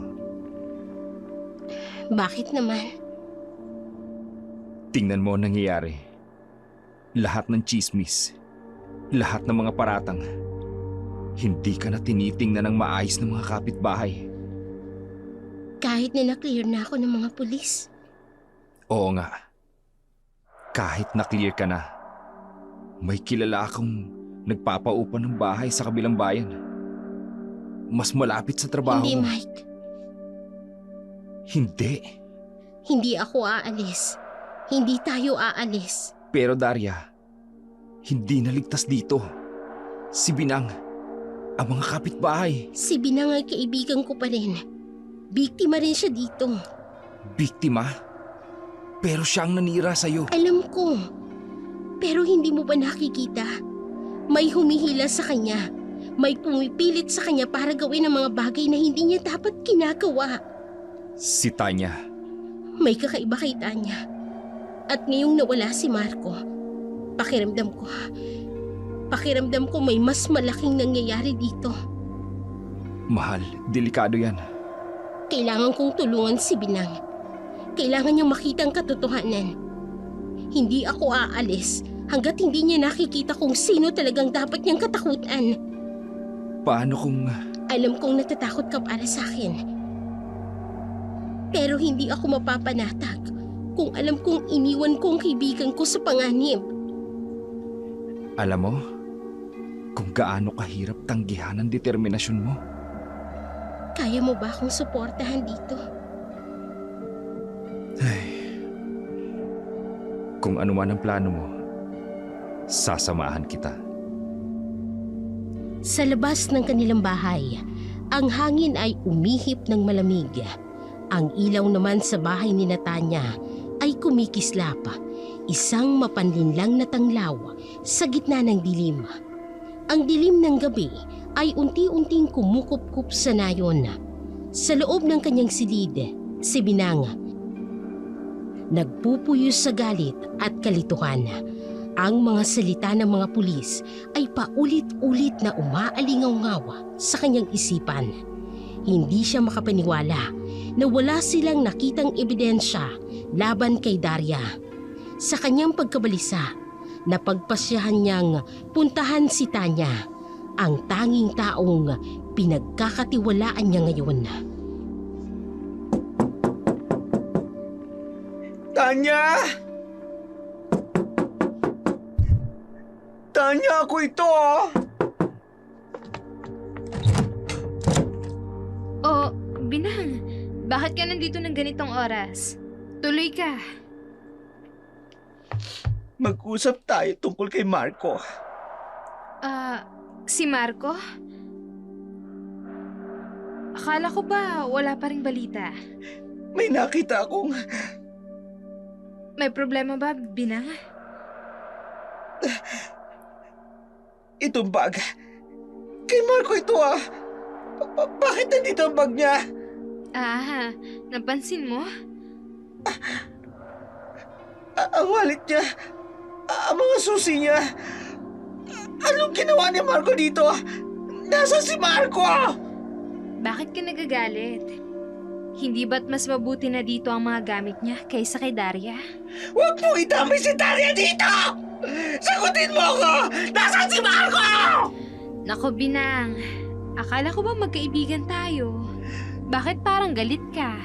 Bakit naman? Tingnan mo ang nangyayari. Lahat ng chismis, lahat ng mga paratang, hindi ka na tinitingnan ng maayos ng mga kapitbahay. Kahit na na-clear na ako ng mga pulis. Oo nga. Kahit na-clear ka na, may kilala akong nagpapaupa ng bahay sa kabilang bayan. Mas malapit sa trabaho Hindi, mo. Mike. Hindi. Hindi ako aalis. Hindi tayo aalis. Pero Daria, hindi naligtas dito. Si Binang, ang mga kapitbahay. Si Binang ay kaibigan ko pa rin. Biktima rin siya dito. Biktima? Pero siyang nanira sa'yo. Alam ko. Pero hindi mo ba nakikita? May humihila sa kanya. May pumipilit sa kanya para gawin ang mga bagay na hindi niya dapat ginagawa. Si Tanya. May kakaiba kay Tanya. At ngayong nawala si Marco, pakiramdam ko may mas malaking nangyayari dito. Mahal, delikado yan. Kailangan kong tulungan si Binang. Kailangan niyang makita ang katotohanan. Hindi ako aalis hanggat hindi niya nakikita kung sino talagang dapat niyang katakutan. Paano kung... Alam kong natatakot ka para sa akin. Pero hindi ako mapapanatag kung alam kong iniwan ko ang kaibigan ko sa panganib. Alam mo, kung gaano kahirap tanggihan ang determinasyon mo. Kaya mo ba akong suportahan dito? Kung ano man ang plano mo, sasamahan kita. Sa labas ng kanilang bahay, ang hangin ay umihip ng malamig. Ang ilaw naman sa bahay ni Tanya ay kumikislap, isang mapanlinlang na tanglaw sa gitna ng dilim. Ang dilim ng gabi ay unti-unting kumukup-kup sa nayon. Sa loob ng kanyang silid, si Binang nagpupuyos sa galit at kalituhan. Ang mga salita ng mga pulis ay paulit-ulit na umaalingaw-ngaw sa kanyang isipan. Hindi siya makapaniwala na wala silang nakitang ebidensya laban kay Daria. Sa kanyang pagkabalisa, napagpasyahan niyang puntahan si Tanya, ang tanging taong pinagkakatiwalaan niya ngayon. Tanya! Tanya, ako ito ah! Oh, Binang, bakit ka nandito ng ganitong oras? Tuloy ka. Mag-usap tayo tungkol kay Marco. Si Marco? Akala ko ba wala pa ring balita? May nakita akong... May problema ba, Binang? Itong bag. Kay Marco ito ah! Bakit nandito ang bag niya? Napansin mo? Ang wallet niya. Ang mga susi niya. Anong ginawa ni Marco dito? Nasaan si Marco? Bakit ka nagagalit? Hindi ba't mas mabuti na dito ang mga gamit niya kaysa kay Daria? Huwag mo idamay si Daria dito! Sagutin mo ako! Nasaan si Marco? Nako, Binang. Akala ko ba magkaibigan tayo? Bakit parang galit ka?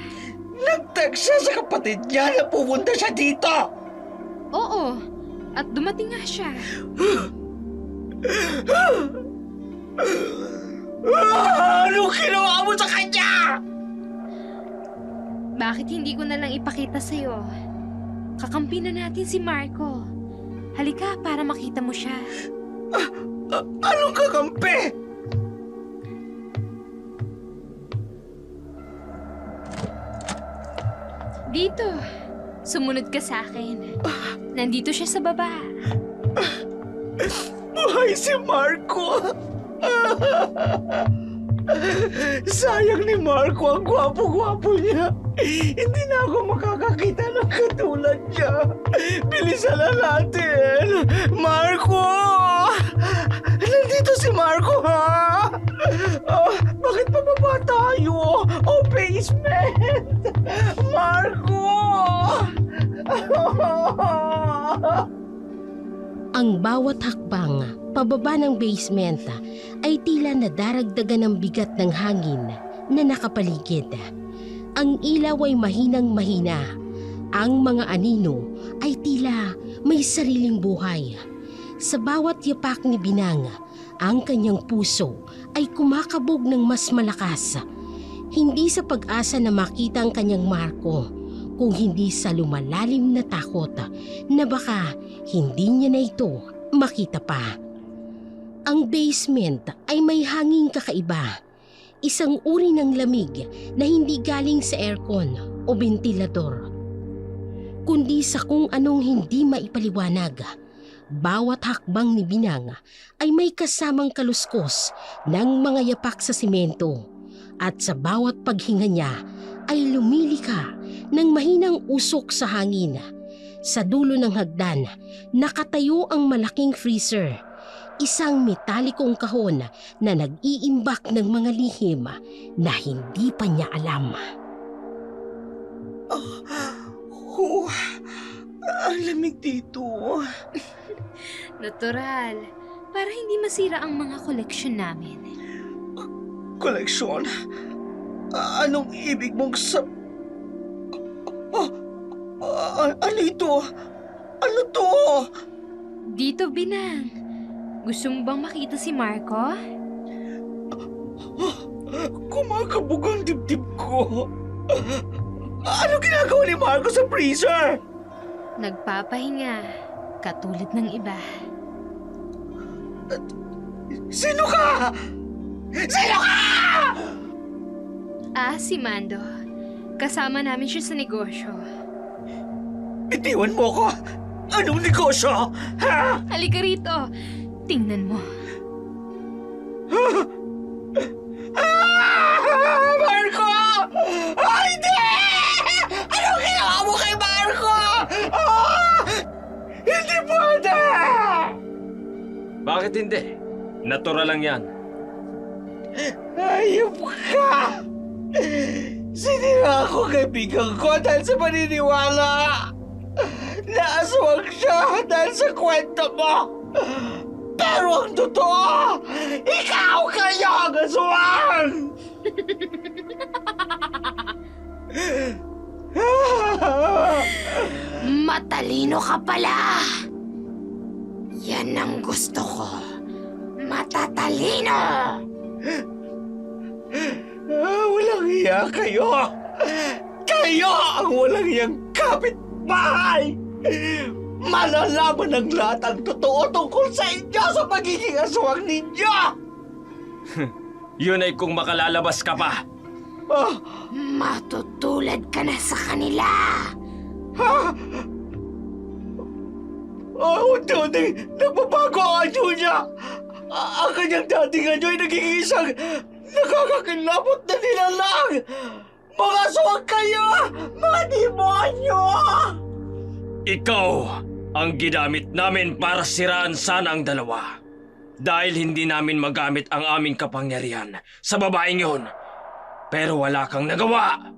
Nag-text siya sa kapatid niya na pupunta siya dito! Oo, at dumating nga siya. Anong ginawa mo sa kanya? Bakit hindi ko na lang ipakita sa'yo? Kakampi na natin si Marco. Halika para makita mo siya. Anong kakampi? Dito. Sumunod ka sa akin. Nandito siya sa baba. Buhay si Marco! Sayang ni Marco, ang gwapo-gwapo niya. Hindi na ako makakakita ng katulad niya. Bilisan na natin! Marco! Nandito si Marco, ha? Bakit pababa tayo? Basement! Marco! Ang bawat hakbang pababa ng basement ay tila nadaragdagan ng bigat ng hangin na nakapaligid. Ang ilaw ay mahinang-mahina. Ang mga anino ay tila may sariling buhay. Sa bawat yapak ni Binang, ang kanyang puso ay kumakabog ng mas malakas. Hindi sa pag-asa na makita ang kanyang Marco, kung hindi sa lumalalim na takot na baka hindi niya na ito makita pa. Ang basement ay may hanging kakaiba. Isang uri ng lamig na hindi galing sa aircon o ventilador, kundi sa kung anong hindi maipaliwanag. Bawat hakbang ni Binang ay may kasamang kaluskos ng mga yapak sa simento, at sa bawat paghinga niya ay lumilika ng mahinang usok sa hangin. Sa dulo ng hagdan, nakatayo ang malaking freezer, isang metalikong kahon na nag-iimbak ng mga lihim na hindi pa niya alam. Ang lamig dito. Natural. Para hindi masira ang mga koleksyon namin. Koleksyon? Anong ibig mong ano ito? Ano to? Dito, Binang. Gusto mo bang makita si Marco? Kumakabog ang dibdib ko. Ano ginagawa ni Marco sa freezer? Nagpapahinga, katulad ng iba. Sino ka? Sino ka? Si Mando. Kasama namin siya sa negosyo. Bitiwan mo ko. Anong negosyo? Ha? Halika rito. Tingnan mo. Marco! Hindi! Anong ginawa mo kay Marco? Hindi pwede! Bakit hindi? Natural lang yan. Ayop ka! Sinira ako kaibigan ko dahil sa paniniwala. Naaswang siya dahil sa kwento mo. Pero ang totoo, ikaw kayo ang aswang! Matalino ka pala. Yan ang gusto ko. Matatalino. Walang iya kayo! Kayo ang walang iyang kapitbahay! Malalaman ng lahat ang totoo tungkol sa inyo sa pagiging aswang ninyo! Yun ay kung makalalabas ka pa. Matutulad ka na sa kanila. Unti-unti, nagbabago ang anyo niya! Ang kanyang dating anyo ay nagiging isang nakakakilabot na nilalang! Mga aswang kayo! Mga demonyo! Ikaw ang ginamit namin para siraan sana ang dalawa. Dahil hindi namin magamit ang aming kapangyarihan sa babaeng yun. Pero wala kang nagawa.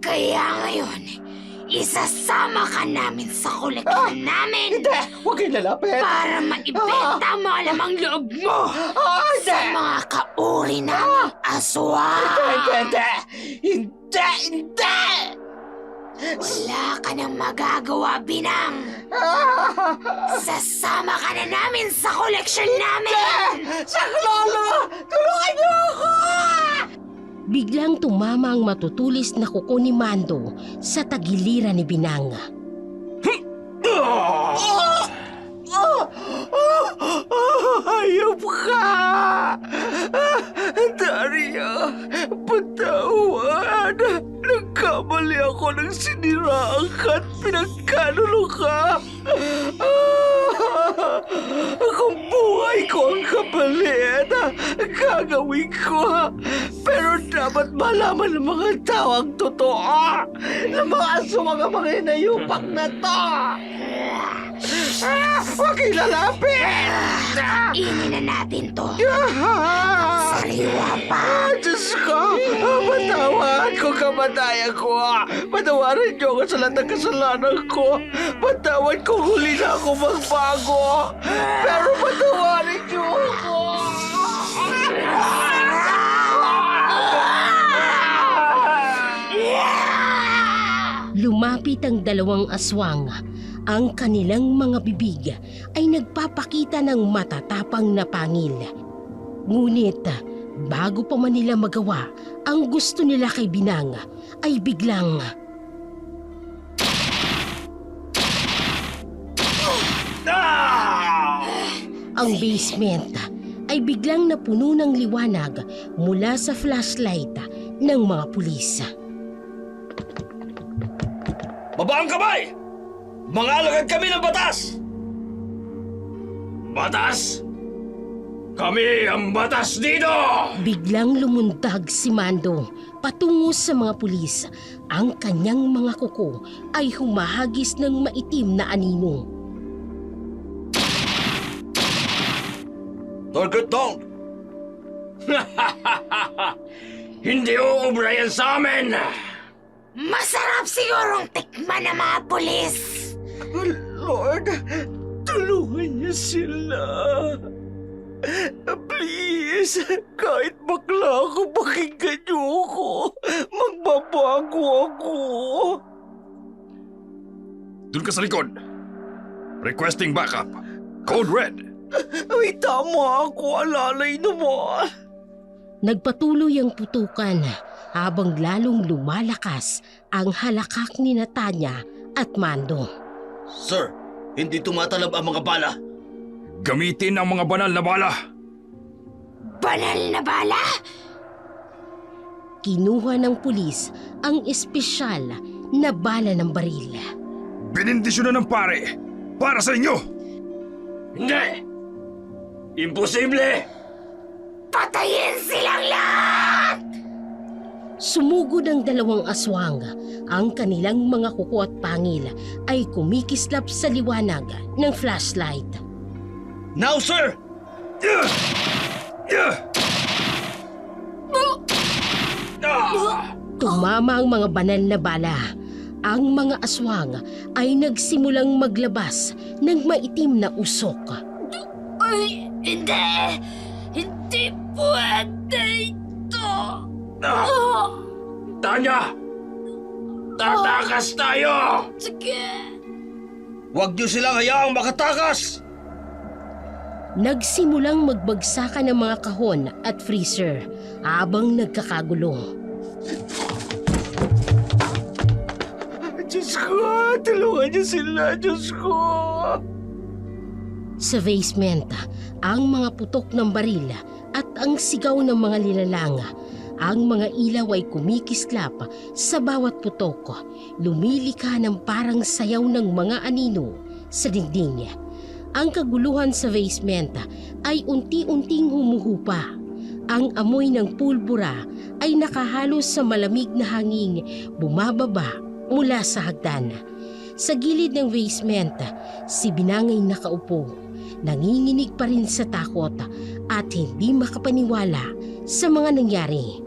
Kaya ngayon, isasama ka namin sa koleksyon namin. Hindi! Huwag kayong lalapit! Para maibenta ang mga lamang loob mo sa mga kauri naming aswang. Hindi! Wala ka nang magagawa, Binang. Sasama ka na namin sa koleksyon namin. Saklolo! Tulungan niyo ako! Biglang tumama ang matutulis na kuko ni Mando sa tagiliran ni Binang. Hayop ka! Daria, patawad. Nagkamali ako ng siniraan ka at pinagkanulo ka. Kung buhay ko ang kapalit, gagawin ko. Pero dapat malaman ng mga tao ang totoo. Na mga aswang ang mga inayupak na to. Huwag kayo lalapit! Inin na natin to. Sariwa pa. Diyos ko! Patawad ko kamatayan ko! Patawarin niyo ako sa lahat ng kasalanan ko! Patawad ko huli na ako magbago! Pero patawarin niyo ako! Lumapit ang dalawang aswang. Ang kanilang mga bibig ay nagpapakita ng matatapang na pangil. Ngunit bago pa man nila magawa ang gusto nila kay Binang, ay biglang ang basement ay biglang napuno ng liwanag mula sa flashlight ng mga pulis. Baba ang kamay! Mga alagad kami ng batas! Batas? Kami ang batas dito! Biglang lumundag si Mando patungo sa mga pulis. Ang kanyang mga kuko ay humahagis ng maitim na anino. Target down! Hindi uubra yan sa amin! Masarap sigurong tikman ng mga pulis. Lord, tulungan niyo sila. Please, kahit bakla ako, pakinggan niyo ako. Magbabago ako. Doon ka sa likod. Requesting backup. Code Red. Ay, tama ako. Alalay naman. Nagpatuloy ang putukan habang lalong lumalakas ang halakak ni Tanya at Mando. Sir, hindi tumatalab ang mga bala. Gamitin ang mga banal na bala. banal na bala? Kinuha ng pulis ang espesyal na bala ng baril. Benindisyon na ng pare! Para sa inyo! Hindi! Imposible! Patayin silang lahat! Sumugod ang dalawang aswang. Ang kanilang mga kuko at pangil ay kumikislap sa liwanag ng flashlight. Now, sir! Tumama ang mga banal na bala. Ang mga aswang ay nagsimulang maglabas ng maitim na usok. Ay, hindi! Hindi pwede ito! Tanya! Tatakas tayo! Sige! Huwag niyo silang hayaang makatakas! Nagsimulang magbagsakan ng mga kahon at freezer habang nagkakagulo. Diyos ko! Tulungan niyo sila! Diyos ko! Sa basement, ang mga putok ng baril at ang sigaw ng mga nilalang. Ang mga ilaw ay kumikislap sa bawat putok. Lumilikha ng parang sayaw ng mga anino sa dingding. Ang kaguluhan sa basement ay unti-unting humuhupa. Ang amoy ng pulbura ay nakahalos sa malamig na hangin bumababa mula sa hagdan. Sa gilid ng basement, si Binangay nakaupo. Nanginginig pa rin sa takot at hindi makapaniwala sa mga nangyari.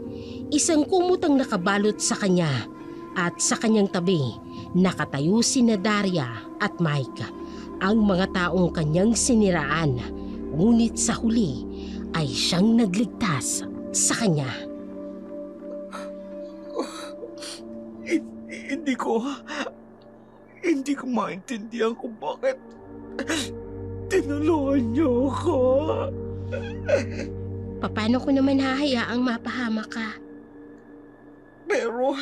Isang kumot ang nakabalot sa kanya at sa kanyang tabi nakatayo sina Daria at Mike, ang mga taong kanyang siniraan. Ngunit sa huli ay siyang nagligtas sa kanya. Hindi ko maintindihan kung bakit tinulungan niyo ako. Paano ko naman hahayaang mapahamak ka? Pero,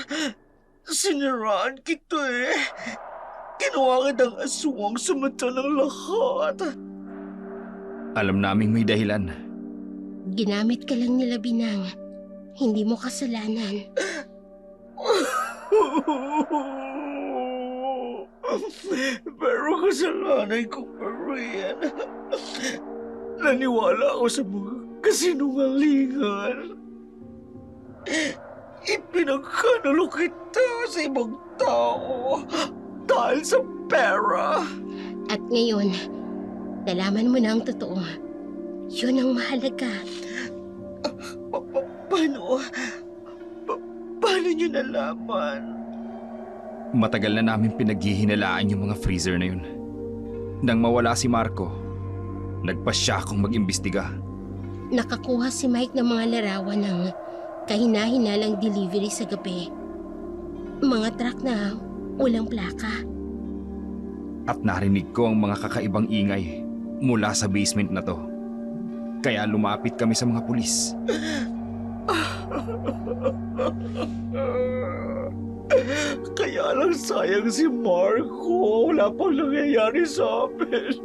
siniraan kita eh. Ginawa kitang aswang sa mata ng lahat. Alam naming may dahilan. Ginamit ka lang nila, Binang. Hindi mo kasalanan. Pero kasalanan ko pa rin. Naniwala ako sa mga kasinungalingan. Ipinagkanulo kita sa ibang tao dahil sa pera. At ngayon, nalaman mo na ang totoo. Yun ang mahalaga. Paano niyo nalaman? Matagal na namin pinaghihinalaan yung mga freezer na yun. Nang mawala si Marco, nagpasya akong mag-imbestiga. Nakakuha si Mike ng mga larawan ng kahina-hinalang delivery sa gabi. Mga truck na walang plaka. At narinig ko ang mga kakaibang ingay mula sa basement na to. Kaya lumapit kami sa mga pulis. Kaya lang sayang si Marco. Wala pang nangyayari sa amin.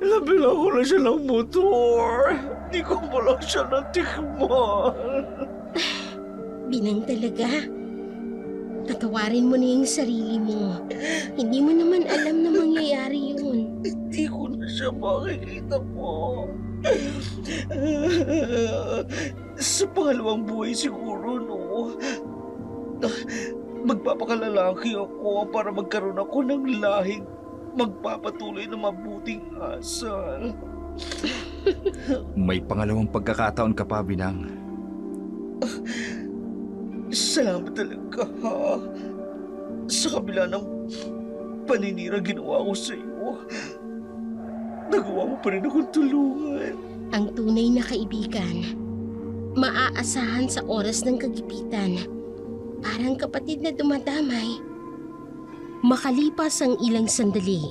Nabilang ko na siya ng motor. Hindi ko pa lang siya natikman. Binang talaga. Tatawarin mo na yung sarili mo. Hindi mo naman alam na mangyayari yun. Hindi ko na siya makikita po. Sa pangalawang buhay siguro, no? Magpapakalalaki ako para magkaroon ako ng lahing magpapatuloy na mabuting asal. May pangalawang pagkakataon ka pa, Binang. Salamat talaga, ha? Sa kabila ng paninira ginawa ko sa iyo, nagawa mo pa rin akong tulungan. Ang tunay na kaibigan, maaasahan sa oras ng kagipitan. Parang kapatid na dumadamay. Makalipas ang ilang sandali,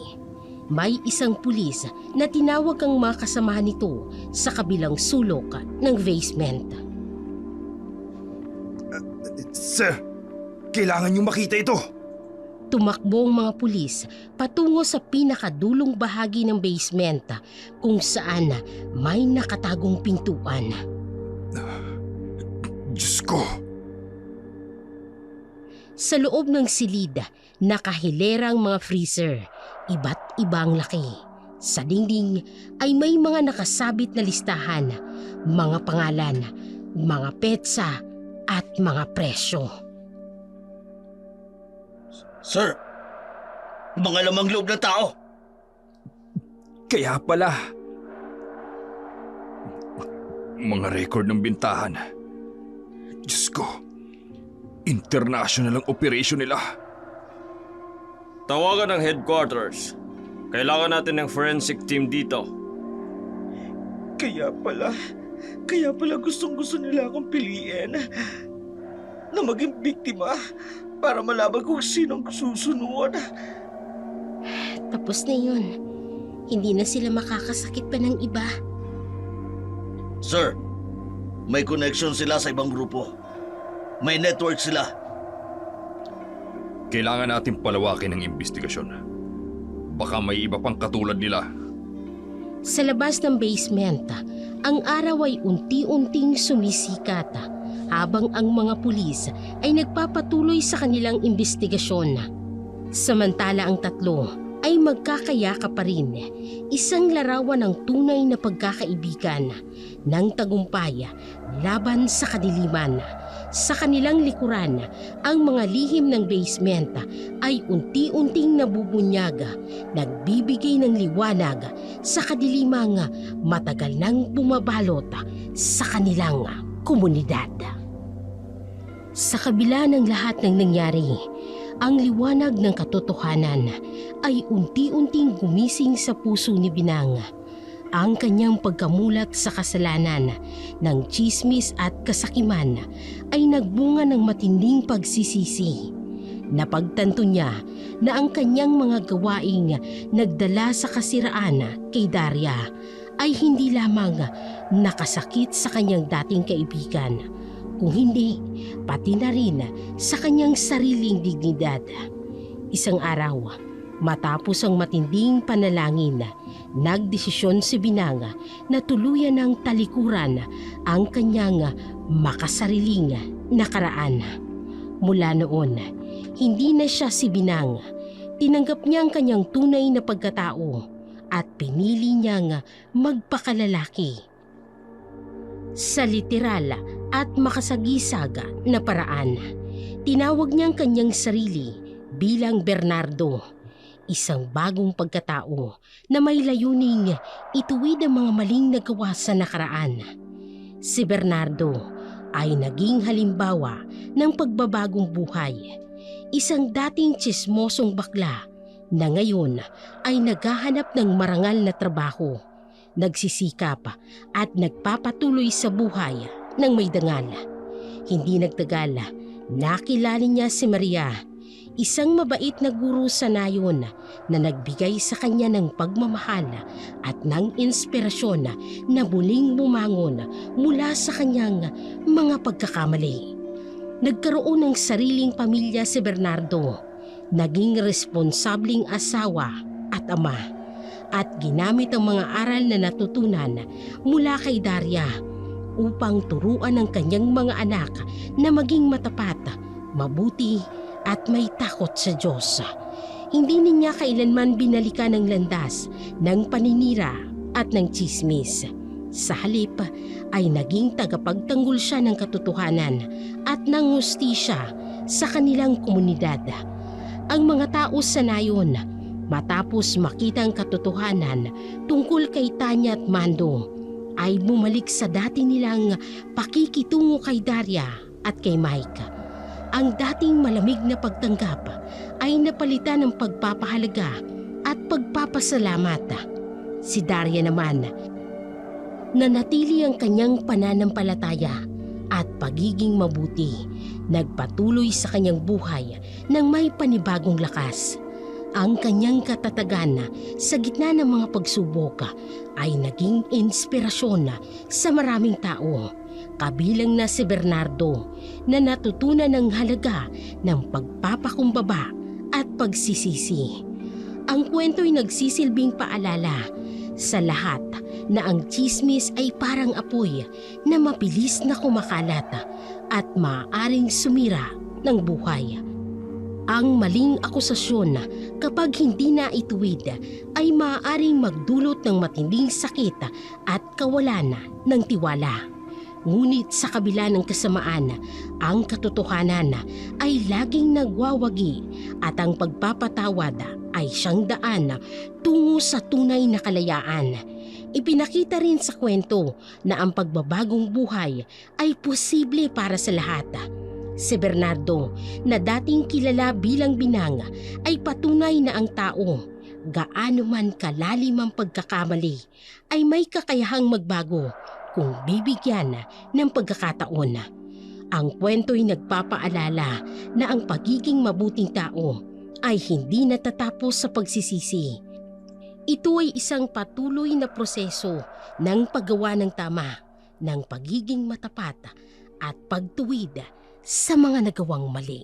may isang pulis na tinawag ang mga kasamahan nito sa kabilang sulok ng basement. Sir, kailangan niyong makita ito. Tumakbo ang mga pulis patungo sa pinakadulong bahagi ng basement kung saan may nakatagong pintuan. Diyos ko! Sa loob ng silid, nakahilerang mga freezer, iba't ibang laki. Sa dingding ay may mga nakasabit na listahan, mga pangalan, mga petsa at mga presyo. Sir, mga lamang loob na tao. Kaya pala. Mga record ng bintahan. Diyos ko. International ang operation nila. Tawagan ng headquarters. Kailangan natin ng forensic team dito. Kaya pala gustong-gusto nila akong piliin na maging biktima para malaman kung sinong susunod. Tapos na yun. Hindi na sila makakasakit pa ng iba. Sir, may connection sila sa ibang grupo. May network sila. Kailangan natin palawakin ang investigasyon. Baka may iba pang katulad nila. Sa labas ng basement, ang araw ay unti-unting sumisikat habang ang mga pulis ay nagpapatuloy sa kanilang investigasyon. Samantala ang tatlo ay magkakayaka pa rin, isang larawan ng tunay na pagkakaibigan ng tagumpay laban sa kadiliman. Sa kanilang likuran, ang mga lihim ng basement ay unti-unting nabubunyag, nagbibigay ng liwanag sa kadilimang matagal nang bumabalot sa kanilang komunidad. Sa kabila ng lahat ng nangyari, ang liwanag ng katotohanan ay unti-unting gumising sa puso ni Binang. Ang kanyang pagkamulat sa kasalanan ng tsismis at kasakiman ay nagbunga ng matinding pagsisisi. Napagtanto niya na ang kanyang mga gawaing nagdala sa kasiraan kay Daria ay hindi lamang nakasakit sa kanyang dating kaibigan, kung hindi pati na rin sa kanyang sariling dignidad. Isang araw, matapos ang matinding panalangin, nagdesisyon si Binang na tuluyan ng talikuran ang kanyang makasariling nakaraan. Mula noon, hindi na siya si Binang. Tinanggap niya ang kanyang tunay na pagkatao at pinili niyang magpakalalaki. Sa literal at makasagisag na paraan, tinawag niya ang kanyang sarili bilang Bernardo, isang bagong pagkatao na may layuning ituwid ang mga maling nagawa sa nakaraan. Si Bernardo ay naging halimbawa ng pagbabagong buhay, isang dating tsismosong bakla na ngayon ay naghahanap ng marangal na trabaho, nagsisikap at nagpapatuloy sa buhay ng may dangal. Hindi nagtagal, nakilala niya si Maria, isang mabait na guro sa nayon na nagbigay sa kanya ng pagmamahal at ng inspirasyon na muling bumangon mula sa kanyang mga pagkakamali. Nagkaroon ng sariling pamilya si Bernardo, naging responsabling asawa at ama, at ginamit ang mga aral na natutunan mula kay Daria upang turuan ang kanyang mga anak na maging matapat, mabuti at may takot sa Diyos. Hindi niya kailanman binalikan ang landas ng paninira at ng tsismis. Sa halip ay naging tagapagtanggol siya ng katotohanan at ng hustisya sa kanilang komunidad. Ang mga tao sa nayon, matapos makita ang katotohanan tungkol kay Tanya at Mando, ay bumalik sa dati nilang pakikitungo kay Daria at kay Mike. Ang dating malamig na pagtanggap ay napalitan ng pagpapahalaga at pagpapasalamat. Si Daria naman, nanatili ang kanyang pananampalataya at pagiging mabuti, nagpatuloy sa kanyang buhay ng may panibagong lakas. Ang kanyang katatagan sa gitna ng mga pagsubok ay naging inspirasyon sa maraming tao, kabilang na si Bernardo, na natutunan ng halaga ng pagpapakumbaba at pagsisisi. Ang kwento'y nagsisilbing paalala sa lahat na ang tsismis ay parang apoy na mabilis na kumakalat at maaaring sumira ng buhay. Ang maling akusasyon kapag hindi na ituwid ay maaaring magdulot ng matinding sakit at kawalan ng tiwala. Ngunit sa kabila ng kasamaan, ang katotohanan ay laging nagwawagi at ang pagpapatawad ay siyang daan tungo sa tunay na kalayaan. Ipinakita rin sa kwento na ang pagbabagong buhay ay posible para sa lahat. Si Bernardo, na dating kilala bilang binang, ay patunay na ang tao, gaano man kalalim ang pagkakamali, ay may kakayahang magbago kung bibigyan ng pagkakataon. Ang kwento'y nagpapaalala na ang pagiging mabuting tao ay hindi natatapos sa pagsisisi. Ito ay isang patuloy na proseso ng paggawa ng tama, ng pagiging matapat at pagtuwid sa mga nagawang mali.